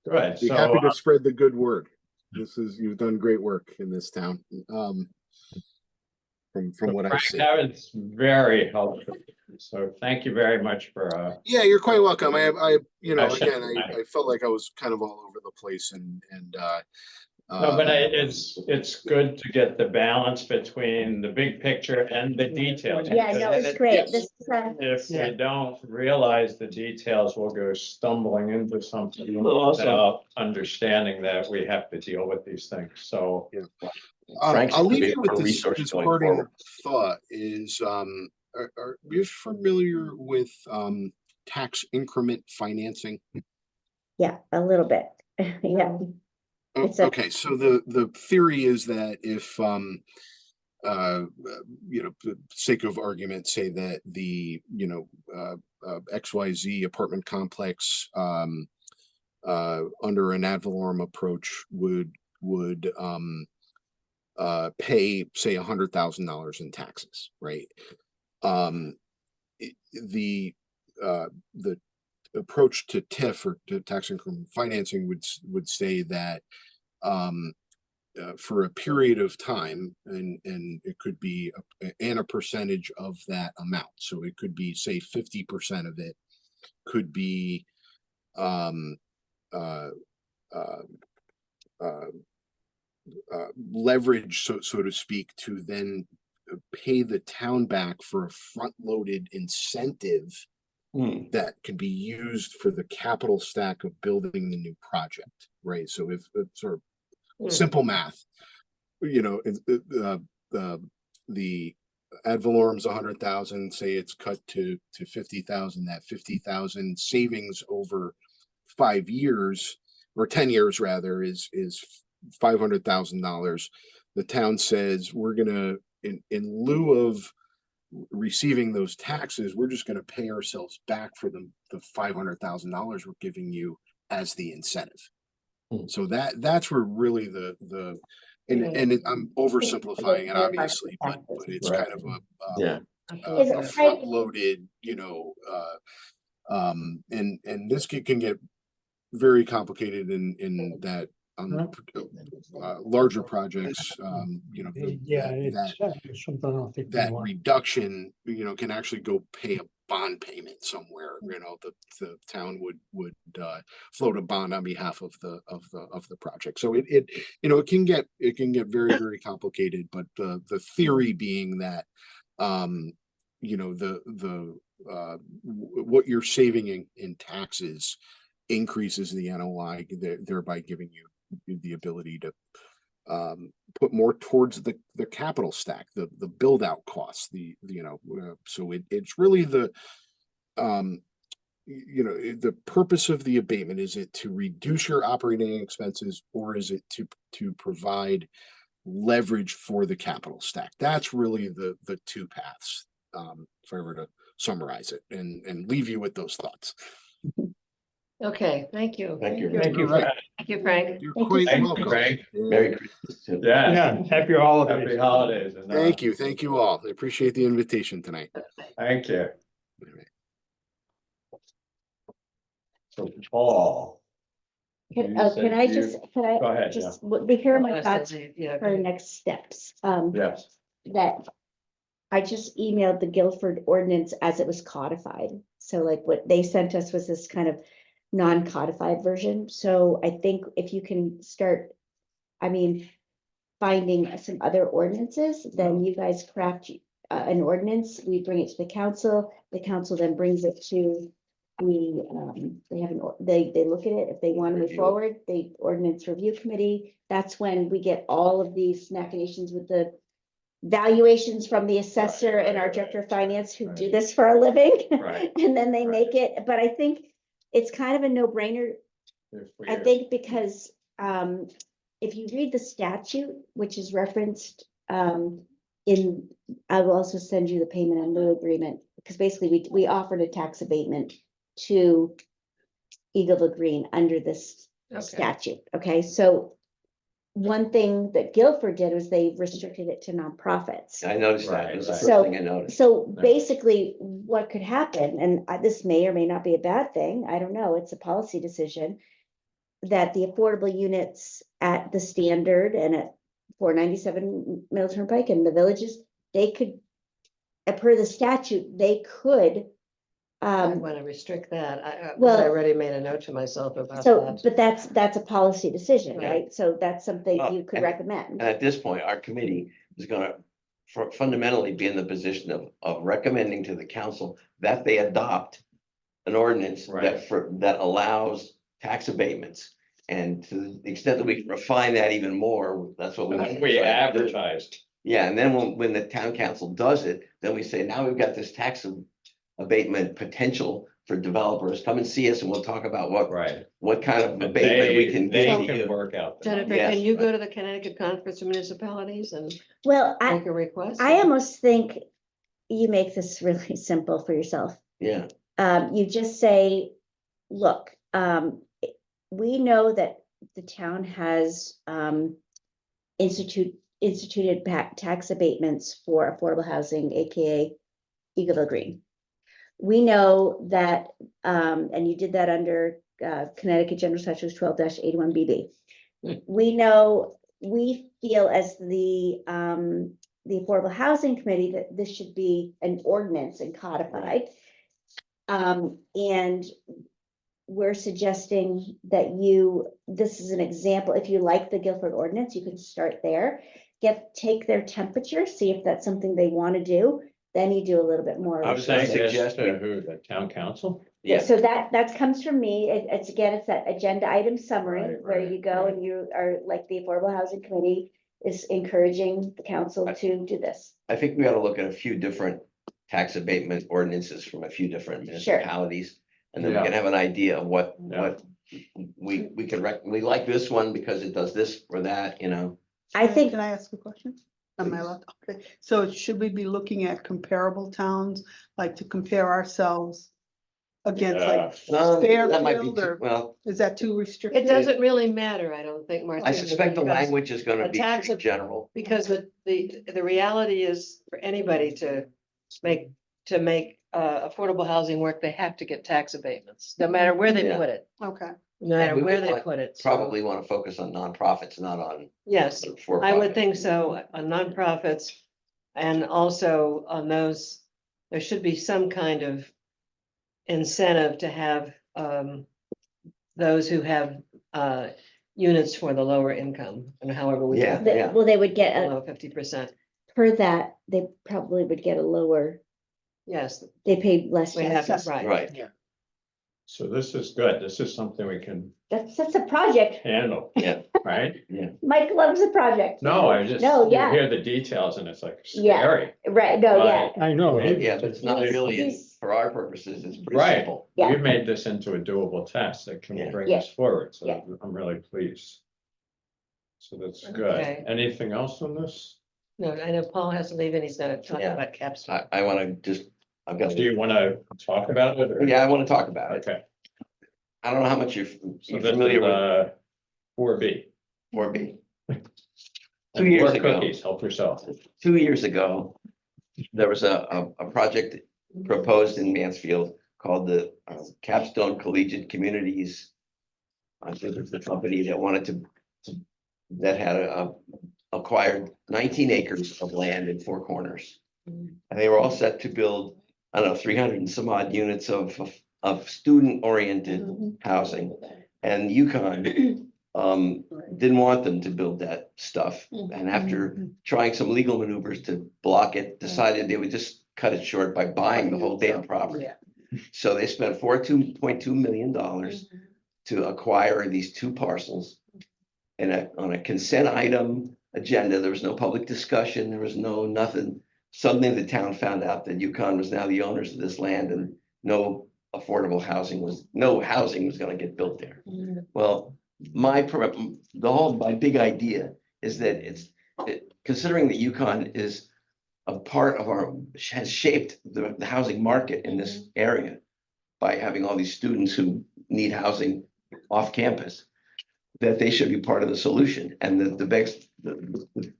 good. Be So, happy to spread the good word. You've done great work in this town. From what I've Frank, seen. that was very helpful. So thank you very much for, Yeah, you're quite welcome. You know, Actually, again, I felt like I was kind of all over the place and no, but it's good to get the balance between the big picture and the details. Yeah, no, it's great. Yes. This is If we don't realize the details, we'll go stumbling into something Awesome. without understanding that we have to deal with these things. So Frank's I'll gonna leave be you with a this resource going parting forward. thought is, are you familiar with tax increment financing? Yeah, a little bit. Yeah. It's a- Okay, so the theory is that if you know, for the sake of argument, say that the, you know, XYZ apartment complex under an ad valorem approach would would pay, say, $100,000 in taxes, right? The approach to TIF, or to tax increment financing, would say that for a period of time, and it could be a percentage of that amount. So it could be, say, 50% of it could be leverage, so to speak, to then pay the town back for a front-loaded incentive that can be used for the capital stack of building the new project, right? So if sort of simple math, the ad valorem's 100,000, say it's cut to 50,000, that 50,000 savings over 5 years, or 10 years rather, is $500,000. The town says, we're gonna, in lieu of receiving those taxes, we're just gonna pay ourselves back for the $500,000 we're giving you as the incentive. So that's where really I'm oversimplifying it, obviously, but it's kind of Yeah. a front loaded, and this can get very complicated in that larger projects, Yeah, it's something I don't think. that reduction, can actually go pay a bond payment somewhere. The town would float a bond on behalf of the project. So it can get very, very complicated, but the theory being that what you're saving in taxes increases the NOI, thereby giving you the ability to put more towards the capital stack, the build out costs, so it's really the purpose of the abatement. Is it to reduce your operating expenses, or is it to provide leverage for the capital stack? That's really the two paths, if I were to summarize it and leave you with those thoughts. Okay, thank you. Thank you. Thank you, All right. Frank. Thank you, Frank. You're Thank you quite so Thank welcome. you, Frank. Merry Christmas too. Yeah. Yeah, happy holidays. Happy holidays. And, Thank you all. I appreciate the invitation tonight. Thank you. So Paul. You Can said I you- just, Go ahead, just, here are my Last thoughts day, yeah, for next steps. Yes. That I just emailed the Guilford ordinance as it was codified. So like what they sent us was this kind of non-codified version. So I think if you can start, finding some other ordinances, then you guys craft an ordinance, we bring it to the council then brings it to they have they look at it. If they want to move Review. forward, the ordinance review committee, that's when we get all of these machinations with the valuations from the assessor and our director of finance who do this for a living. Right. And then they make it, but I think it's kind of a no-brainer, I think, because if you read the statute, which is referenced I will also send you the payment in lieu agreement, because basically we offered a tax abatement to Eagleville Green under this Okay. statute. Okay, so one thing that Guilford did was they restricted it to nonprofits. I noticed that. It was the Right, first right. thing I noticed. So Yeah. basically, what could happen, and this may or may not be a bad thing, I don't know, it's a policy decision, that the affordable units at the Standard and at 497 Middle Turnpike and the villages, they could, per the statute, they could, I want to restrict that. I well- already made a note to myself about so, that. but that's a policy decision, Right. right? So that's something Well, you could and- recommend. And at this point, our committee is gonna fundamentally be in the position of recommending to the council that they adopt an ordinance Right. that allows tax abatements. And to the extent that we can refine that even more, that's what we want. to We try to do. advertised. Yeah, and then when the town council does it, then we say, now we've got this tax abatement potential for developers. Come and see us and we'll talk about Right. what kind of And abatement we can they give can you. work out. the Jennifer, Yes. can you go to the Connecticut Conference of Municipalities and Well, make a request? I almost think you make this really simple for yourself. Yeah, You just say, look, we know that the town has instituted tax abatements for affordable housing, AKA Eagleville Green. We know that, and you did that under Connecticut General Statutes 12-81 BB. We know, we feel as the Affordable Housing Committee that this should be an ordinance and codified. And we're suggesting that this is an example, if you like the Guilford ordinance, you can start there. Take their temperature, see if that's something they want to do, then you do a little bit more. I was gonna Saying this suggest to we- who, the town council? Yeah, Yeah, so that comes from me. It's again, it's that agenda item summary Right, where right, you go and you are like the Affordable Housing Committee is encouraging the council to do this. I think we ought to look at a few different tax abatement ordinances from a few different municipalities. And then we Yeah. can have an idea of what Yeah. we could we like this one because it does this or that, you know. I think, Can I ask a question? Am I allowed? Okay, so should we be looking at comparable towns, like to compare ourselves against like, That might be, Fairfield or- well, is that too restricted? It doesn't really matter, I don't think, Martina. I suspect the because- language is gonna a be tax pretty of- general. Because the reality is for anybody to make affordable housing work, they have to get tax abatements, no matter where they Yeah. put it, Okay, no matter we where would they want- put it. So, Probably wanna focus on nonprofits, not on yes, for. I would think so, on nonprofits. And also on those, there should be some kind of incentive to have those who have units for the lower income and however we. Yeah. well, they would get, Below 50%, per that, they probably would get a lower, yes, they paid less we have, taxes. right. Right, So this is good. This is something we can That's a project. handle. Yeah. Right? Mike loves a project. No, I just, No, you yeah, hear the details and it's like Yeah. scary. right, no, yeah. I know. yeah, but it's not really, He's- for our purposes, it's pretty Right. simple. Yeah. We've made this into a doable test that can Yeah. bring Yeah. us forward, so Yeah. I'm really pleased. So that's Okay. good. Anything else on this? No, I know Paul has to leave and he's gonna talk Yeah. about capstone. I wanna just, I've got, Do you want to talk about it? or- yeah, I wanna talk about it. Okay. I don't know how much So you're this familiar is, with 4B. 4B. 2 And years more ago. cookies, help yourself. 2 years ago, there was a project proposed in Mansfield called the Capstone Collegiate Communities. I think it's the company that wanted that had acquired 19 acres of land in Four Corners. And they were all set to build, I don't know, 300 and some odd units of student-oriented housing. And UConn didn't want them to build that stuff. And after trying some legal maneuvers to block it, decided they would just cut it short by buying the whole damn property. So they spent $42.2 million to acquire these 2 parcels. And on a consent item agenda, there was no public discussion, there was no nothing. Suddenly the town found out that UConn was now the owners of this land and no housing was gonna get built there. Well, my big idea is that considering that UConn is a part of has shaped the housing market in this area by having all these students who need housing off campus, that they should be part of the solution. And the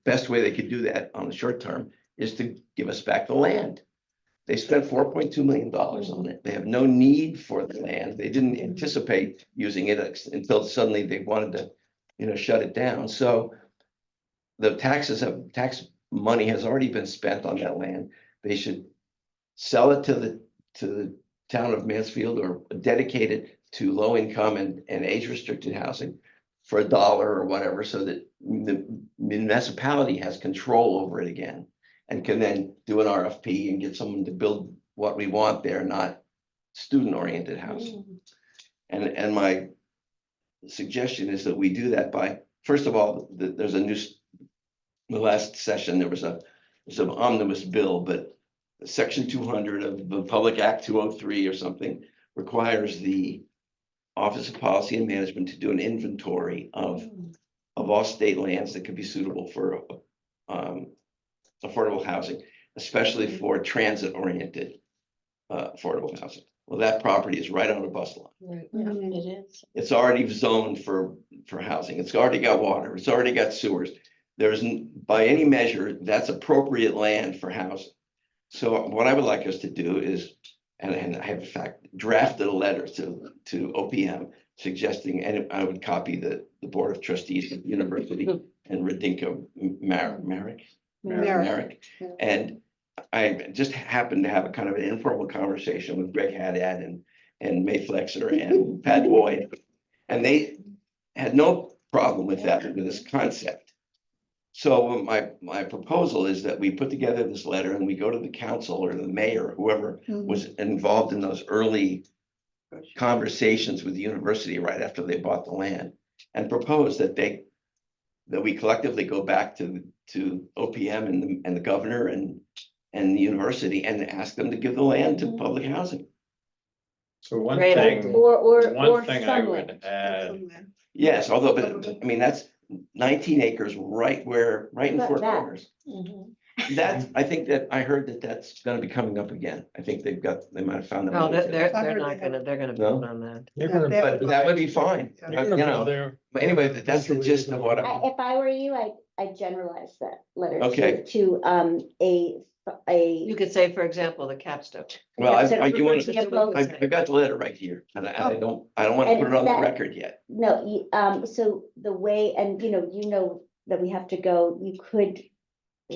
best way they could do that on the short term is to give us back the land. They spent $4.2 million on it. They have no need for the land. They didn't anticipate using it until suddenly they wanted to, shut it down. So the tax money has already been spent on that land. They should sell it to the town of Mansfield or dedicate it to low income and age restricted housing for $1 or whatever, so that the municipality has control over it again and can then do an RFP and get someone to build what we want there, not student oriented housing. And my suggestion is that we do that by, first of all, there's the last session, there was an omnibus bill, but Section 200 of the Public Act 203 or something requires the Office of Policy and Management to do an inventory of all state lands that could be suitable for affordable housing, especially for transit oriented affordable housing, Well, that property is right on a bus line. Right. Mhm. It is. It's already zoned for housing. It's already got water. It's already got sewers. By any measure, that's appropriate land for housing. So what I would like us to do is, and I have in fact drafted a letter to OPM suggesting, and I would copy the Board of Trustees of the University and Radinka Merrick. Merrick. And I just happened to have a kind of an informal conversation with Greg Haddad and May Flexer and Pat Boyd. And they had no problem with that, with this concept. So my proposal is that we put together this letter and we go to the council or the mayor, whoever was involved in those early conversations with the university right after they bought the land, and propose that we collectively go back to OPM and the governor and the university and ask them to give the land to public housing. So one Great thing, idea. Or one thing I some would land. add, Yes, although, but I mean, that's 19 acres right in About Four that. Corners. Mhm. I think that I heard that that's gonna be coming up again. I think they might have found. the No, money for that. they're I heard not they have- gonna, they're gonna No? build on that. They're gonna, Yeah, But that would be fine, They're you they're gonna know, build there. but anyway, that's the gist of what I'm. If I were you, I generalize that letter Okay. to You could say, for example, the capstone. Well, you want, Example. I've got the letter right here, and I don't wanna put it on the And that- record yet. No, so the way, and you know that we have to go, you could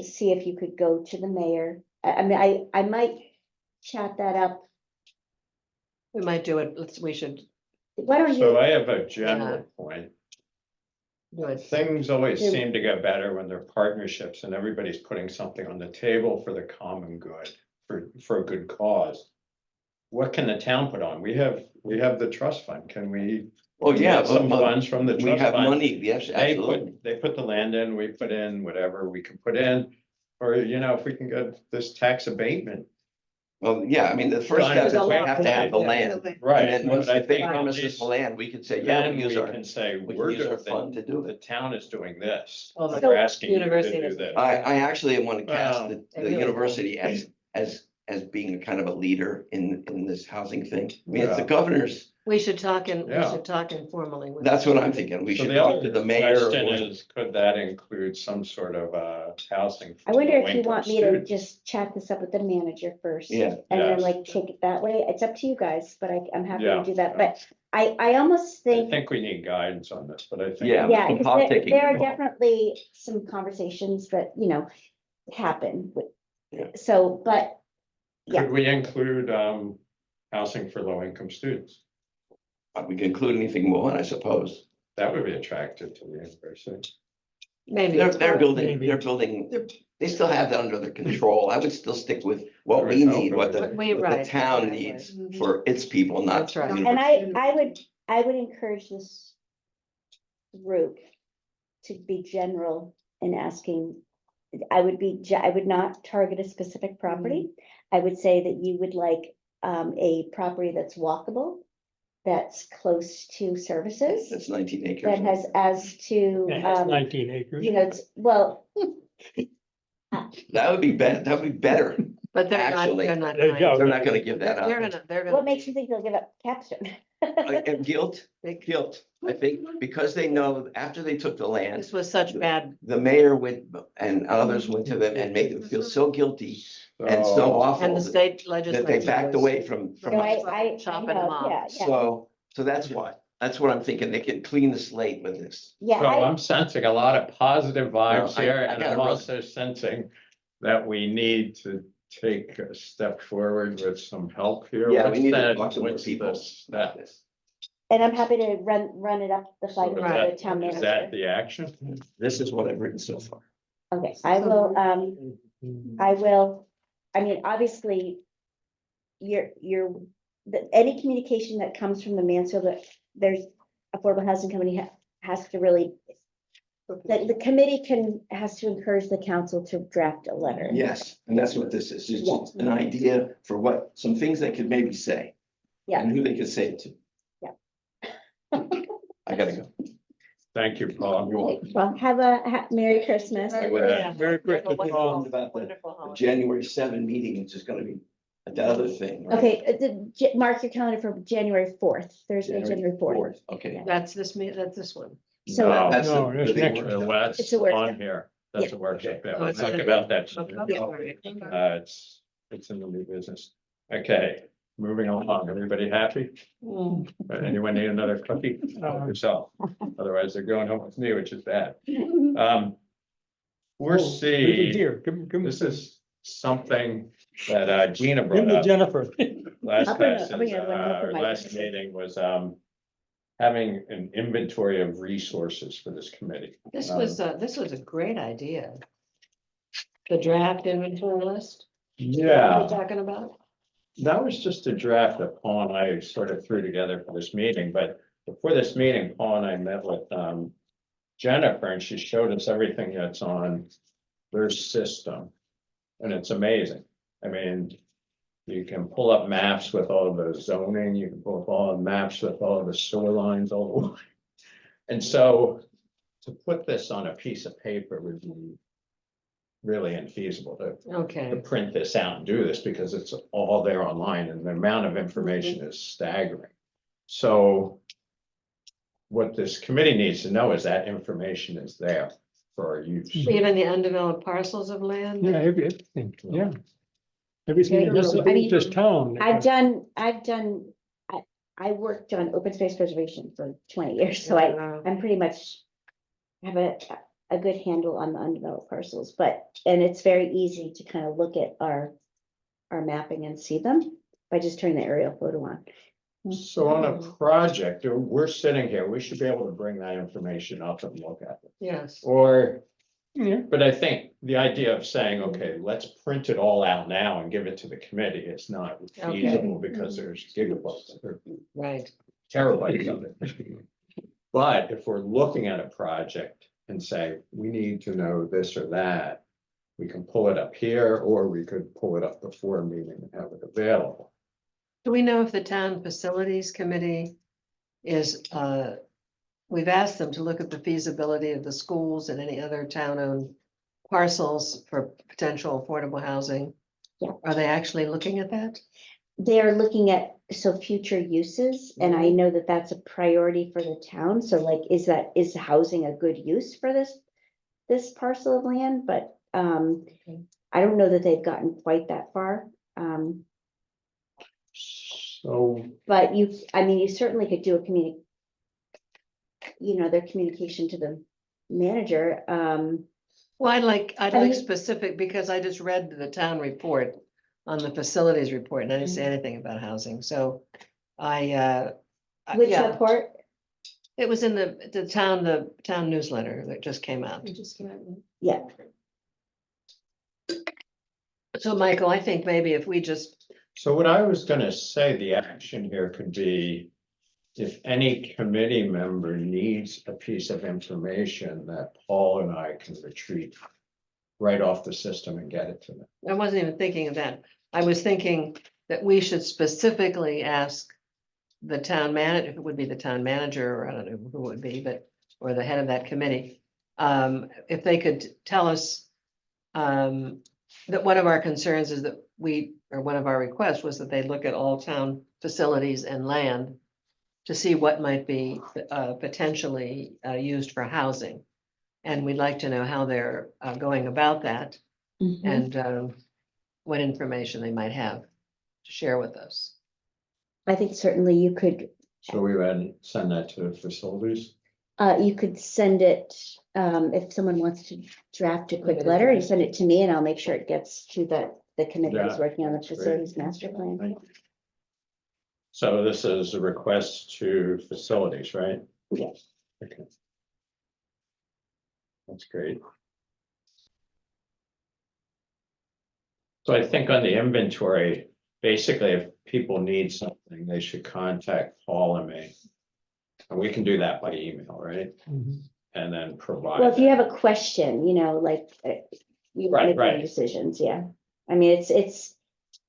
see if you could go to the mayor. I mean, I might chat that up. We might do it, we should Why don't so you, I have a general point. do it. Things always Yeah. seem to get better when they're partnerships and everybody's putting something on the table for the common good, for a good cause. What can the town put on? We have the trust fund. Can we? Oh, yeah, get Some but funds from the we trust have fund. money, yes, absolutely. They put the land in, we put in whatever we can put in. Or, if we can get this tax abatement, Well, yeah, I mean, the first Well, step is there's a we lot have to have the land. right? And then once but I they think promise at us least the land, we could say, yeah, Then we we use our, can say, we we're can use our good, fund to do the it. town is doing this. Oh, the We're asking you to university do is- this. I actually want to cast Well, the they really university as being a kind of a leader in this housing thing. I mean, it's the Yeah. governor's, We should Yeah. talk informally with. that's what I'm thinking. We So should the talk other to the mayor. question is, could that include some sort of housing? I for wonder if you low-income want me to students? just chat this up with the manager first. Yeah. And then Yes. like take it that way. It's up to you guys, but I'm happy to Yeah. do that. But I almost I think. think we need guidance on this, but I think. Yeah. Yeah, some because politicking there are involved. definitely some conversations that, happen with, Yeah. so, but, yeah. Could we include housing for low-income students? We can include anything more, I suppose. That would be attractive to the university. Maybe. They're building, Maybe. they still have that under their control. I would still stick with what we need, what the We, what right. the town exactly. needs for its people, not. That's right. the And university. I would encourage this group to be general in asking. I would not target a specific property. I would say that you would like a property that's walkable, that's close to services, That's 19 acres. that has as to, It has 19 acres. well, That would be better. But Actually, they're not. There you going go. to. They're not gonna give that They're up. gonna. what makes you think they'll give up Capstone? And guilt, I think, because they know after they took the land, This was such bad, the mayor went and others went to them and made them feel so guilty and so So, awful and the that state legislature. they backed was- away from. No, I Chopping them know, off. yeah. So that's why, that's what I'm thinking. They can clean the slate with this. Yeah, so I'm sensing a lot of positive vibes I- here, I and gotta I'm run. also sensing that we need to take a step forward with some help here. Yeah, we What's need to that- talk to more what's people this- about that- this. and I'm happy to run it up the fight so with is the that- town Is that manager. the action? This is what I've written so far. Okay, I will, I mean, obviously. Any communication that comes from the Mansfield, that there's Affordable Housing Company has to really. The committee has to encourage the council to draft a letter. Yes, and that's what this is. It's Yeah. just an idea for some things they could maybe say. Yeah. And who they could say it to. Yeah. I gotta go. Thank you, Paul. You're welcome. Well, have a Merry Christmas. I would, Yeah. Very quick, Wonderful- about the wonderful holiday. January 7 meeting, which is gonna be a the other thing. right? Okay, mark your calendar for January 4th, Thursday, January 4th. Okay. That's that's this one. So- No, That's No, the that's big next workshop. well, that's It's a workshop. on here. That's a workshop. Yeah, Oh, we'll it's talk on about that. Okay, soon. all right, okay. It's in the new business. Okay, moving along. Everybody happy? Mm. Anyone need another cookie? Oh, yourself. Otherwise, they're going home with me, which is bad. We're Oh, C, Here, give this is something that Gina him brought to up Jennifer. last I'll bring passage, another one up for my- last meeting was, having an inventory of resources for this committee. This was a great idea. The draft inventory list. Is that what Yeah. you're talking about? That was just a draft that Paul and I sort of threw together for this meeting, but before this meeting, Paul and I met with Jennifer, and she showed us everything that's on their system. And it's amazing. I mean, you can pull up maps with all the zoning, you can pull up all the maps with all the sewer lines, all the. And so to put this on a piece of paper would be really infeasible to Okay, print this out and do this because it's all there online and the amount of information is staggering. So what this committee needs to know is that information is there for our use. even the undeveloped parcels of land? Yeah, everything, yeah. Everything that has to I do mean, with this town. I worked on open space preservation for 20 years, so I'm pretty much have a good handle on the undeveloped parcels, and it's very easy to kind of look at our mapping and see them by just turning the aerial photo on. So on a project, we're sitting here, we should be able to bring that information up and look at it. Yes. Or, Yeah. but I think the idea of saying, okay, let's print it all out now and give it to the committee is not feasible because there's gigabytes or Right. terabytes of it. But if we're looking at a project and say, we need to know this or that, we can pull it up here, or we could pull it up before a meeting and have it available. Do we know if the town facilities committee is, we've asked them to look at the feasibility of the schools and any other town-owned parcels for potential affordable housing? Yeah. Are they actually looking at that? They're looking at, future uses, and I know that that's a priority for the town, so like, is housing a good use for this parcel of land, but, I don't know that they've gotten quite that far. So, But you certainly could do their communication to the manager, Well, I'd like I mean- specific, because I just read the town report on the facilities report, and I didn't say anything about housing, so which yeah, report, it was in the town newsletter that just came out. yeah, So Michael, I think maybe if we just, so what I was gonna say, the action here could be. If any committee member needs a piece of information that Paul and I can retrieve. Right off the system and get it to them. I wasn't even thinking of that. I was thinking that we should specifically ask the town manager, if it would be the town manager, or I don't know who it would be, but, or the head of that committee. If they could tell us that one of our concerns is that one of our requests was that they look at all town facilities and land to see what might be potentially used for housing. And we'd like to know how they're going about that and what information they might have to share with us. I think certainly you could, So we would send that to facilities. send it, if someone wants to draft a quick letter, you send it to me and I'll make sure it gets to the committee who's Yeah, working on the that's great. facilities master plan. So this is a request to facilities, right? Yes. Okay. That's great. So I think on the inventory, basically, if people need something, they should contact Paul and me. And we can do that by email, right? Mhm. And then provide. Well, if you that. have a question, you Right, make your right. decisions, yeah. I mean, it's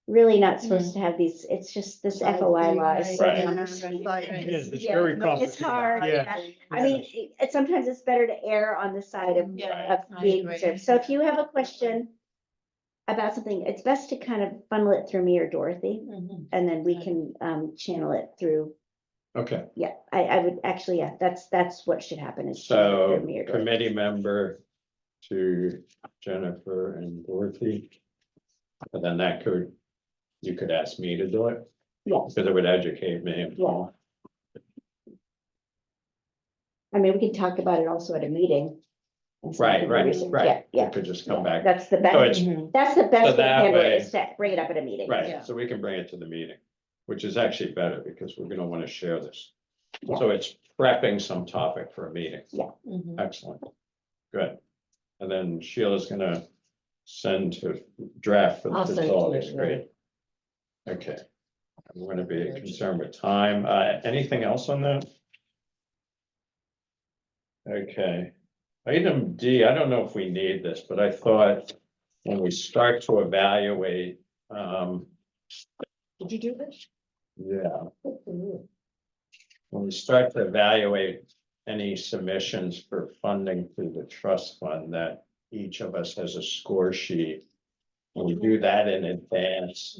really not supposed to have these, it's just this FOI law is so Right. It is, it's Yeah, very it's complicated. hard, Yeah. I mean, sometimes it's better to err on the side of Yeah, I being agree. conservative. So if you have a question, about something, it's best to kind of funnel it through me or Dorothy, Mhm. and then we can channel it through. Okay, Yeah, I would actually, yeah, that's what should happen is. channel it so through me or Dorothy. committee member to Jennifer and Dorothy. And then you could ask me to do it, Yes, because it would educate me and Paul. I mean, we can talk about it also at a meeting. and so we Right, can do right, research. right. Yeah, You yeah. could just come yeah. back, That's the So best, it's- that's the best way to that handle it, way- is to bring it up at a meeting. right, Yeah. so we can bring it to the meeting, which is actually better because we're gonna wanna share this. Yeah. So it's prepping some topic for a meeting. Mhm. Excellent, good. And then Sheila's gonna send to draft for the I'll send it to facilities, you, great. Okay, I'm gonna be concerned with time, anything else on that? Okay, item D, I don't know if we need this, but I thought when we start to evaluate, Did you do this? yeah. When we start to evaluate any submissions for funding through the trust fund, that each of us has a score sheet. And we do that in advance.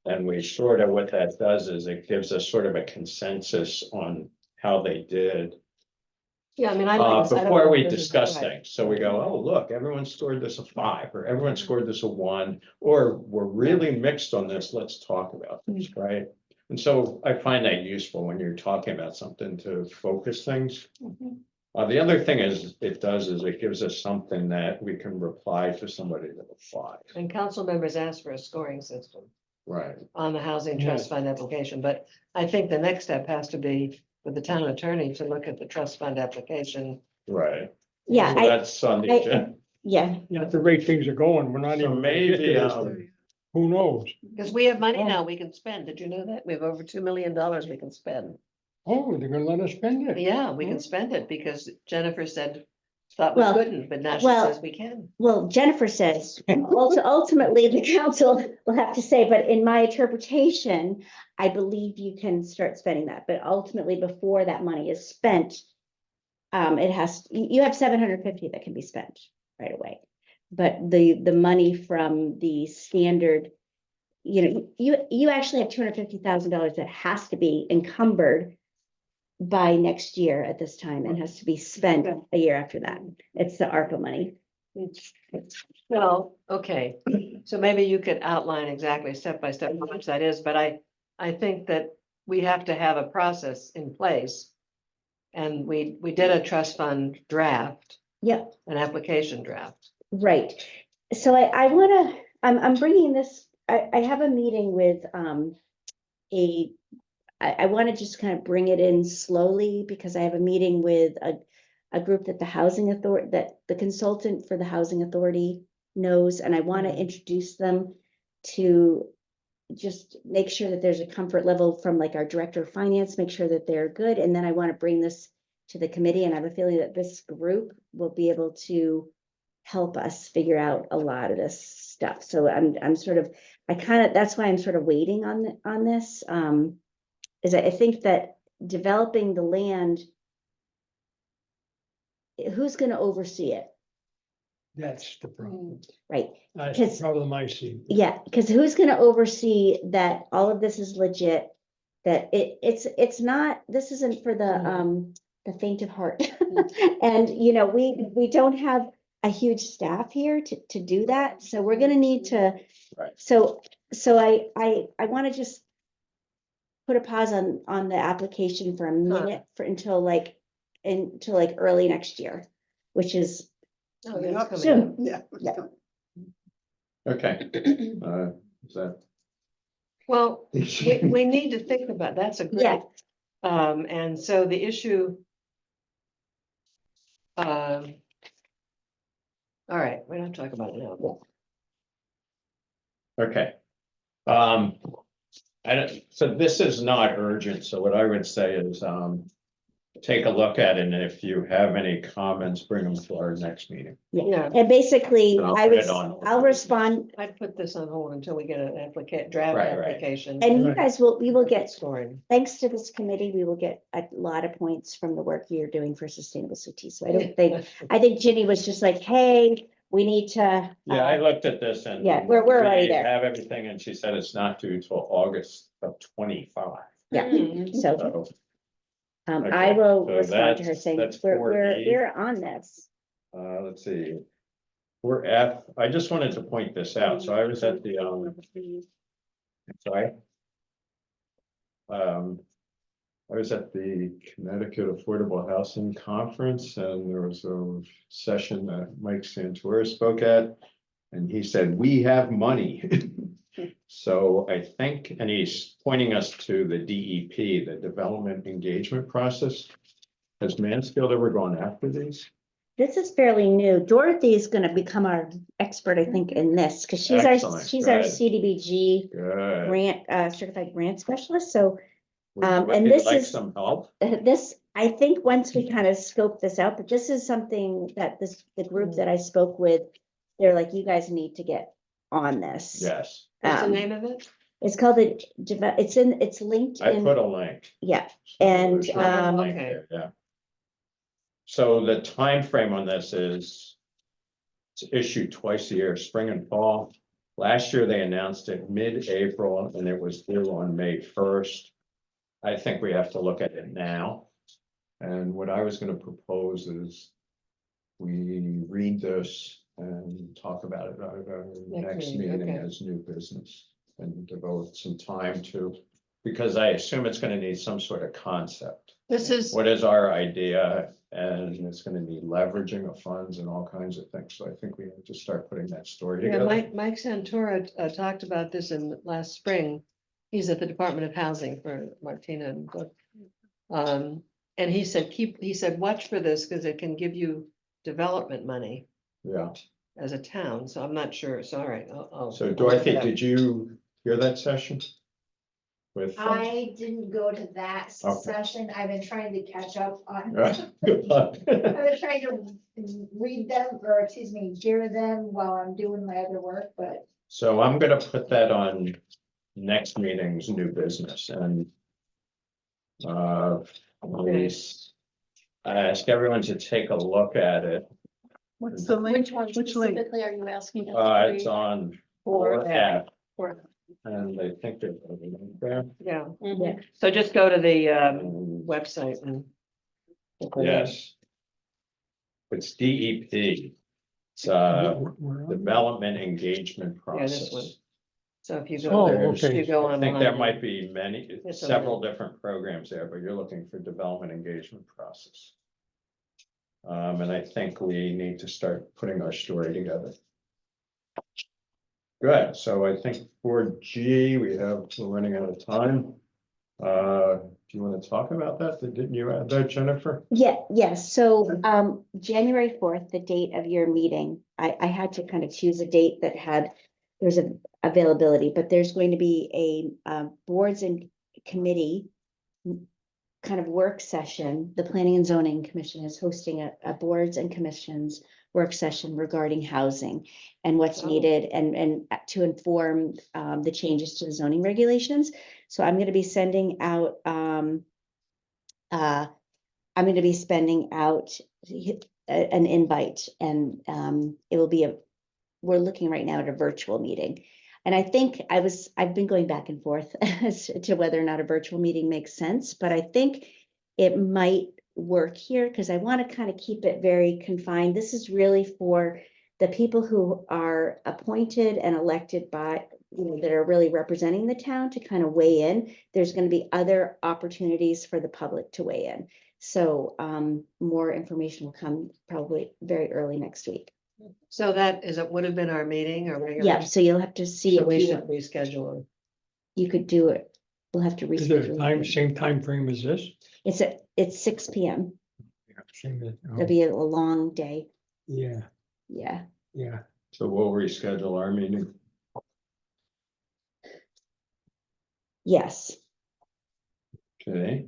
And we sort of, what that does is it gives us sort of a consensus on how they did. Yeah, I mean, I like. this. I don't Before know we if this is discuss right. things, so we go, oh, look, everyone scored this a 5, or everyone scored this a 1, or we're really mixed on this, let's talk about this, right? And so I find that useful when you're talking about something to focus things. The other thing is, it gives us something that we can reply to somebody that applies. And council members asked for a scoring system Right, on the housing trust fund application, but I think the next step has to be for the town attorney to look at the trust fund application. right. Yeah, So that's on the I- agenda. yeah, At the rate things are going, we're not So even. gonna get maybe, to this. Who knows? Because we have money Oh. now we can spend. Did you know that? We have over $2 million we can spend. Oh, they're gonna let us spend it. Yeah, we can Hmm. spend it because Jennifer thought we Well, couldn't, but now she well- says we can. well, Jennifer says, ultimately, the council will have to say, but in my interpretation, I believe you can start spending that, but ultimately, before that money is spent, you have 750 that can be spent right away. But the money from the standard, you actually have $250,000 that has to be encumbered by next year at this time and has to be spent a year after that. It's the ARPA money. Well, okay, so maybe you could outline exactly step by step how much that is, but I think that we have to have a process in place. And we did a trust fund draft, Yep. an application draft. Right. So I'm bringing this, I have a meeting with, I want to just kind of bring it in slowly because I have a meeting with a group that the housing authority, that the consultant for the housing authority knows, and I want to introduce them to just make sure that there's a comfort level from like our director of finance, make sure that they're good. And then I want to bring this to the committee, and I have a feeling that this group will be able to help us figure out a lot of this stuff. So I'm sort of, that's why I'm sort of waiting on this. Is I think that developing the land, who's gonna oversee it, That's the problem. right? That's Because- the problem I see. Yeah, because who's gonna oversee that all of this is legit? That it's not, this isn't for the faint of heart. And, we don't have a huge staff here to do that, so we're gonna need to. Right. So I wanna just put a pause on the application for a minute until early next year, which is, Oh, that's coming Soon. up. Yeah. Yeah. Okay, is that? Well, we need to think about, that's a yeah, great, and so the issue. All right, we're not talking about it now. Okay. So this is not urgent, so what I would say is, take a look at it, and if you have any comments, bring them to our next meeting. Yeah, and basically, And I'll I put was, it on. I'll respond, I'd put this on hold until we get an draft Right, right. application. and you Right. guys we will get, Scoring. thanks to this committee, we will get a lot of points from the work you're doing for sustainable cities. So I think Ginny was just like, hey, we need to. Yeah, I looked at this and. Yeah, we're already we there. Have everything, and she said it's not due till August of 25. Yeah, Hmm. so, So, I okay, will so respond to her that's- saying, that's we're 4E. we're on this. let's see. We're F, I just wanted to point this out, so I was at the, sorry. I was at the Connecticut Affordable Housing Conference, and there was a session that Mike Santora spoke at. And he said, we have money. So I think, and he's pointing us to the DEP, the Development Engagement Process. Has Mansfield ever gone after these? This is fairly new. Dorothy is gonna become our expert, I think, in this, because she's Excellent, she's our good. CDBG Good. grant, certified grant specialist, so Would and you this like is- some help? this, I think, once we kind of scope this out, but this is something that the group that I spoke with, they're like, you guys need to get on this. Yes, What's the Um, name of it? It's called it's linked I in, put a link. yeah, So And, there should be a link okay. there, yeah. So the time frame on this is it's issued twice a year, spring and fall. Last year, they announced it mid-April and it was due on May 1st. I think we have to look at it now. And what I was gonna propose is we read this and talk about it at our next meeting, meeting okay. as new business and devote some time to, because I assume it's gonna need some sort of concept. This is, What is our idea? And it's gonna need leveraging of funds and all kinds of things. So I think we have to start putting that story yeah, together. Mike Santora talked about this in last spring. He's at the Department of Housing for Martina and Brooke. And he said, watch for this because it can give you development money Yeah. as a town. So I'm not sure. So all right. So I'll look Dorothy, it up. did you hear that session? With. I didn't go to that Okay. session. I've been trying to catch up on. Good luck. I've been trying to read them, or excuse me, hear them while I'm doing my other work, but So I'm gonna put that on next meeting's new business and. Please. I ask everyone to take a look at it. What's the link? Which one Which link? specifically are you asking? us to It's read? on Or- 4F, Or- and I think there's a link there. Yeah. Mhm. Yeah. So just go to the website and. Yes. It's DEP. It's Where are we? Development Engagement Yeah, this one. Process. So if you So go, there's- if you go I think there online. might be many, It's a several different programs there, but you're looking for development engagement process. And I think we need to start putting our story together. Good, so I think for G, we're running out of time. Do you want to talk about that? Didn't you add that, Jennifer? yes, so, January 4th, the date of your meeting, I had to kind of choose a date that had, there's a availability, but there's going to be a, boards and committee kind of work session. The Planning and Zoning Commission is hosting a boards and commissions work session regarding housing and what's Oh. needed and to inform, the changes to the zoning regulations. So I'm gonna be sending out, I'm gonna be spending out an invite and, it will be we're looking right now at a virtual meeting. And I think I've been going back and forth as to whether or not a virtual meeting makes sense, but I think it might work here because I want to kind of keep it very confined. This is really for the people who are appointed and elected by, that are really representing the town to kind of weigh in. There's going to be other opportunities for the public to weigh in. So more information will come probably very early next week. So that would have been our meeting or regular. Yeah, so you'll have to see So if we you, should reschedule. you could do it. We'll have to Is it reschedule. same time frame as this? It's 6 p.m. Same as- oh, It'll be a long day. Yeah, Yeah. yeah. So we'll reschedule our meeting. Yes. Okay.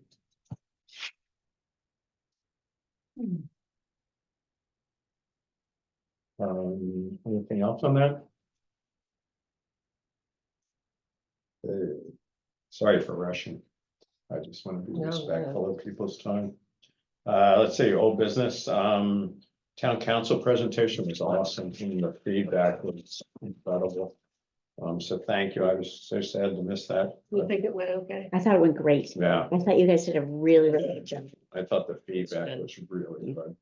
Anything else on that? Sorry for rushing. I just want to be No, respectful of people's time. Let's see, old business, town council presentation was awesome, and the feedback was incredible. So thank you. I was so sad to miss that. You but think it went okay? I thought it went great. Yeah, I thought you guys did a really, really good job. I thought the feedback good. was really good.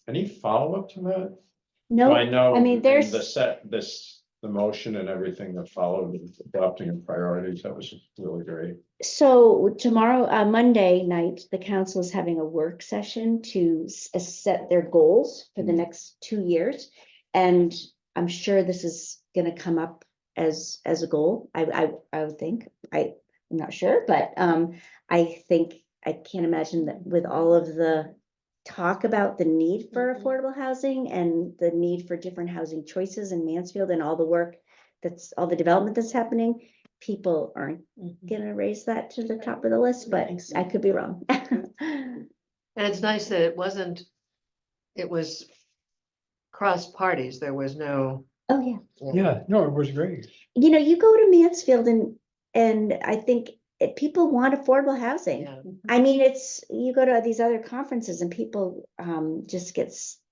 Any follow-up to that? No, I know. I mean, in there's- the motion and everything that followed, with adopting of priorities, that was really great. so tomorrow, Monday night, the council is having a work session to set their goals for the next 2 years. And I'm sure this is gonna come up as a goal. I would think. I'm not sure, but I think, I can't imagine that with all of the talk about the need for Mhm. affordable housing and the need for different housing choices in Mansfield and all the work all the development that's happening, people aren't gonna raise that to the top of the list, but I could be wrong. And it's nice that it was cross parties. There was no. Oh, yeah. Yeah, no, it was great. You know, you go to Mansfield and I think people want affordable housing. Yeah. I mean, you go to these other conferences and people just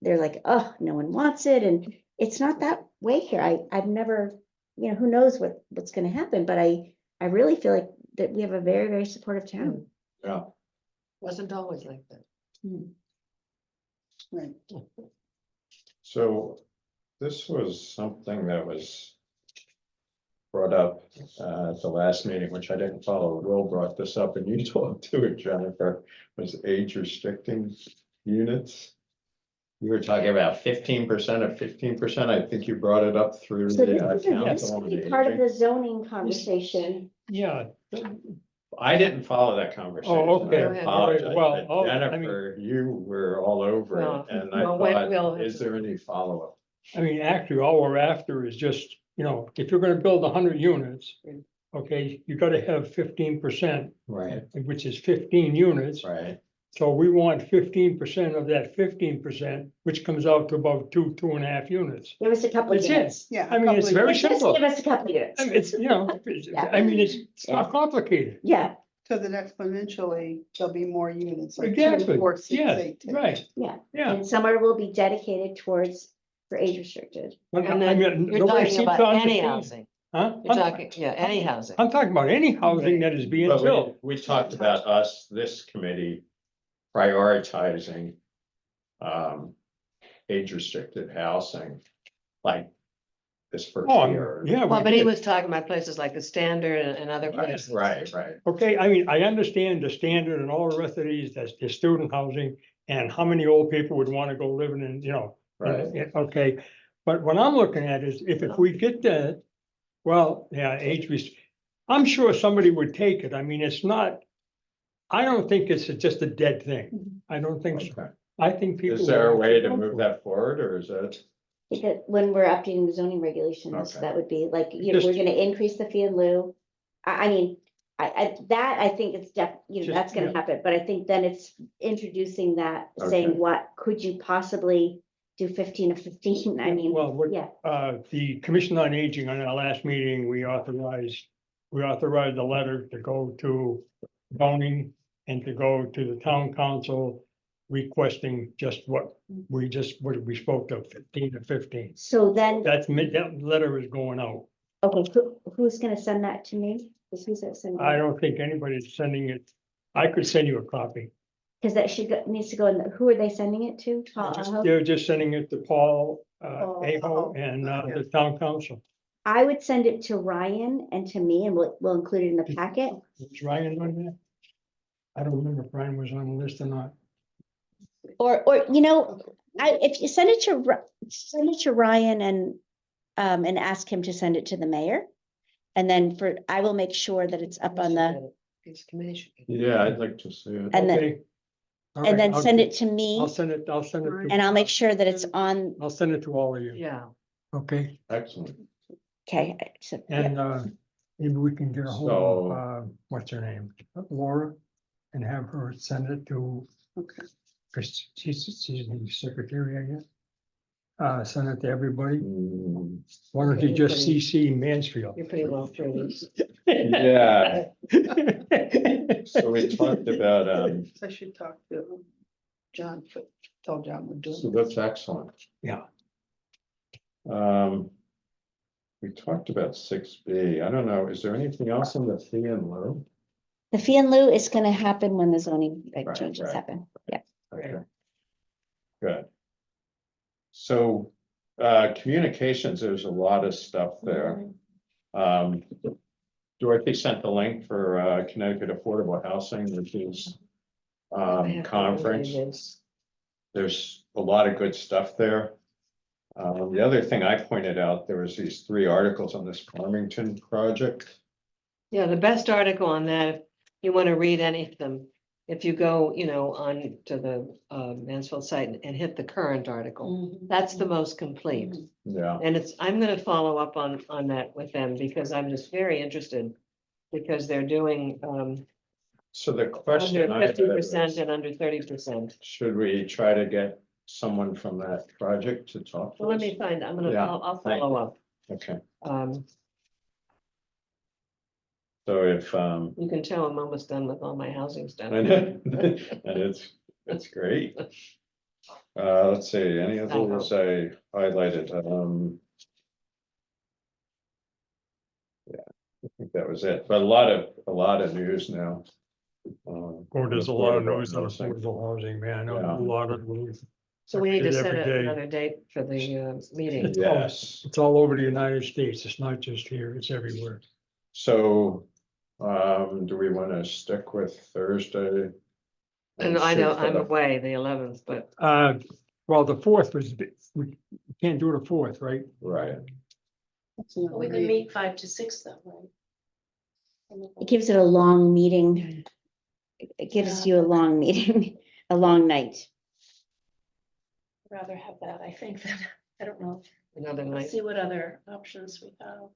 they're like, oh, no one wants it. And it's not that way here. I've never, who knows what's gonna happen, but I really feel like that we have a very, very supportive town. Yeah. Wasn't always like that. Right. So this was something that was brought up at the last meeting, which I didn't follow. Will brought this up and you talked to it, Jennifer, was age restricting units. You were talking about 15% of 15%. I think you brought it up through So the this council. could on be part of Aging. the zoning conversation. Yeah. I didn't follow that conversation. okay. I apologize, Well, but I mean- Jennifer, you were all over No, it, and I no, Will thought, has is there any follow-up? I mean, actually, all we're after is just, if you're gonna build 100 units, Mm. okay, you gotta have 15%, Right, which is 15 units. right. So we want 15% of that 15%, which comes out to about 2.5 units. Give us a couple of That's it. units. Yeah. I mean, it's very Just simple. give us a couple of units. I mean, it's, I mean, it's not complicated. Yeah, So that exponentially, there'll be more units. Like Exactly. 2, 4, 6, Yeah, 8, 10. right, yeah. yeah. And summer will be dedicated for age restricted. But And I then mean, you're nobody talking seems about to any understand. housing. Huh? You're talking, yeah, any housing. I'm talking about any housing that is being But built. we talked about this committee prioritizing age restricted housing, like this first Oh, year. yeah. Well, we but he did. was talking about places like the Standard and other places. Right, right. Okay, I mean, I understand the standard and all the rest of these, that's the student housing and how many old people would want to go living in, Right. okay. But what I'm looking at is if we get that, well, yeah, I'm sure somebody would take it. I mean, it's not, I don't think it's just a dead thing. I don't think so. Okay. I think people. Is there a will way to go move for it. that forward, or is that? Because when we're updating the zoning regulations, Okay. that would be like, Just- we're gonna increase the fee in lieu. I mean, I think it's Just- that's gonna yeah. happen, but I think then it's introducing that, saying, Okay. what could you possibly do 15 of 15? I Yeah, mean, well, what- yeah, The Commission on Aging, on our last meeting, we authorized a letter to go to zoning and to go to the town council requesting just what we spoke of, 15 to 15. so then, That letter is going out. okay, who's gonna send that to me? Who's that sending? I don't think anybody's sending it. I could send you a copy. Cause that needs to go in, who are they sending it to? Paul Aho? They're just sending it to Paul, Paul Aho Aho. and the town council. I would send it to Ryan and to me, and we'll include it in the packet. Was Ryan on there? I don't remember if Ryan was on the list or not. Or, if you send it to Ryan and ask him to send it to the mayor. And then I will make sure that it's up on the, This committee should get it. Yeah, I'd like to see it. And then- Okay. All and right, then I'll send do- it to me, I'll send it to. and I'll make sure that it's on, I'll send it to all of you. Yeah. Okay, Excellent. okay, so, yeah. and maybe we can get a hold So- of, what's her name? Laura, and have her send it to, Okay. because she's the secretary, I guess. Send it to everybody. Mm, Why don't you just CC Mansfield? You're pretty well through this. Yeah, so we talked about, I should talk to Told John we're So doing. that's excellent. Yeah. We talked about 6B. I don't know, is there anything else in the fee and lieu? The fee and lieu is gonna happen when the zoning Right, changes right. happen. Yeah. Okay. Good. So, communications, there's a lot of stuff there. Dorothy sent the link for, Connecticut Affordable Housing, which is, conference. There's a lot of good stuff there. The other thing I pointed out, there was these 3 articles on this Farmington project. Yeah, the best article on that, if you want to read any of them, if you go, on to the Mansfield site and hit the current article, that's the most complete. Yeah, And I'm gonna follow up on that with them because I'm just very interested. Because they're doing so the under question I had 50% was, and under 30%. should we try to get someone from that project to talk to Well, let us? me find, Yeah, I'll thank follow up. Okay, Um, so if, you can tell I'm almost done with all my housing stuff. I know, and it's great. Let's see, any of those I highlighted, yeah, I think that was it, but a lot of news now. Oh, there's a lot of affordable noise on housing. affordable housing, man. I know Yeah. a lot of news. So we need to Every set day. another date for the meeting. Yes, It's all over the United States. It's not just here, it's everywhere. so, do we want to stick with Thursday? And I know shoot for I'm the- away the 11th, but Well, the 4th was, we can't do the 4th, right? Right, We can meet 5 to 6 though, right? It gives it a long meeting. It gives you a long meeting, a long night. Rather have that, I think, than, I don't know. another Let's night. see what other options we have.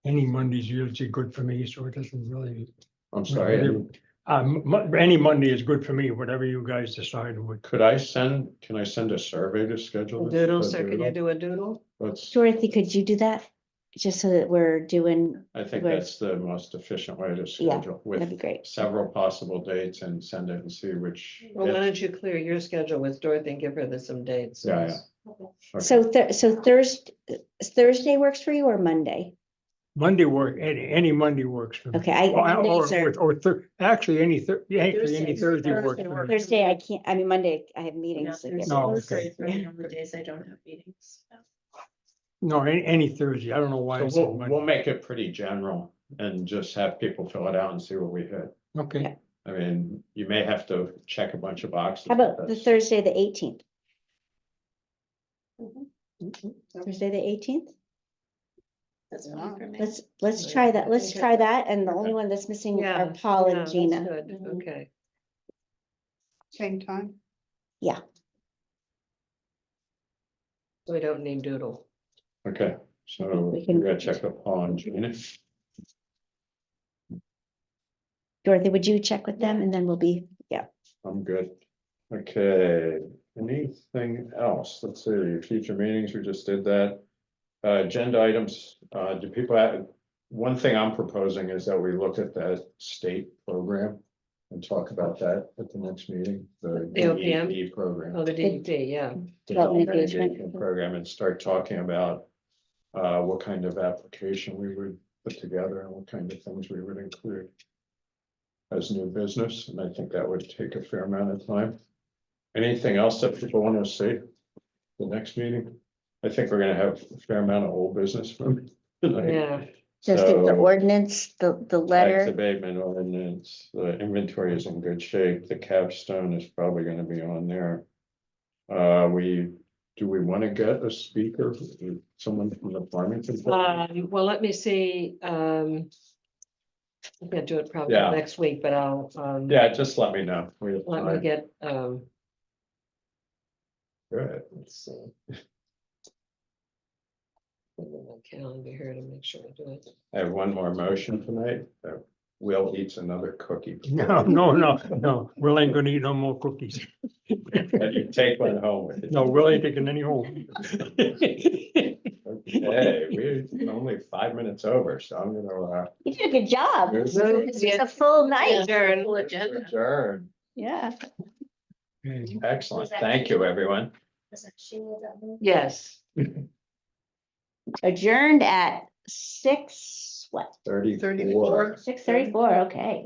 Any Monday's usually good for me, so it doesn't really, I'm sorry, any Monday is good for me, whatever you guys decide would. can I send a survey to schedule? A this? doodle, A so can you doodle? do a doodle? Let's, Dorothy, could you do that? Just so that we're doing, I think Right. that's the most efficient way to Yeah, schedule that'd be with great. several possible dates and send it and see which. Well, why don't you clear your schedule with Dorothy and give her some dates? Yeah, yeah. Okay. Okay. So Thursday works for you or Monday? Monday work, any Monday works for me. Okay, Mondays are- Actually, any Thursday works Thursday for me. Thursday, I can't, I mean, Monday, I have meetings. like No, every- okay. On the days I don't have meetings. No, any Thursday. I don't know why I So said we'll Monday. make it pretty general and just have people fill it out and see what we hit. Okay, I mean, you may have to check a bunch of boxes. How but about the that's- Thursday, the 18th? Mhm. Thursday, the 18th? That's fine for me. Let's try that. Let's Okay. try that. And the only one that's missing Yeah, are Paul yeah, and that's Gina. good. Mhm. Okay. Same time. We don't need doodle. Okay, so we we can- gotta check up on Gina. Dorothy, would you check with them and then we'll be, I'm good. Okay, anything else? Let's see, future meetings, we just did that. Agenda items, do people have, one thing I'm proposing is that we look at that state program and talk about that at the next meeting, the The OPM? DEP program. Oh, the DEP, yeah. Development Development engagement. Program and start talking about what kind of application we would put together and what kind of things we would include as new business, and I think that would take a fair amount of time. Anything else that people want to see? The next meeting? I think we're gonna have a fair amount of old business from tonight. Yeah. just the So, ordinance, the tax letter. abatement ordinance, the inventory is in good shape, the capstone is probably gonna be on there. Do we want to get a speaker, someone from the Farmington? Well, let me see, I can't do it probably Yeah. next week, but I'll, Yeah, just let me know. We have let me time. get, Good. let's see. Put it in my calendar here to make sure I do it. I have one more motion tonight. Will eats another cookie. no. Will ain't gonna eat no more cookies. And you take one home with you. No, Will ain't taking any home. Okay, we're only 5 minutes over, so I'm gonna You did a good job. There's- This is a full night. Adjourn. Full agenda. adjourn. Yeah. Excellent. Thank you, everyone. Was it Sheila that moved? Yes. Adjourned at 6, what? 34. 34. 6:34, okay.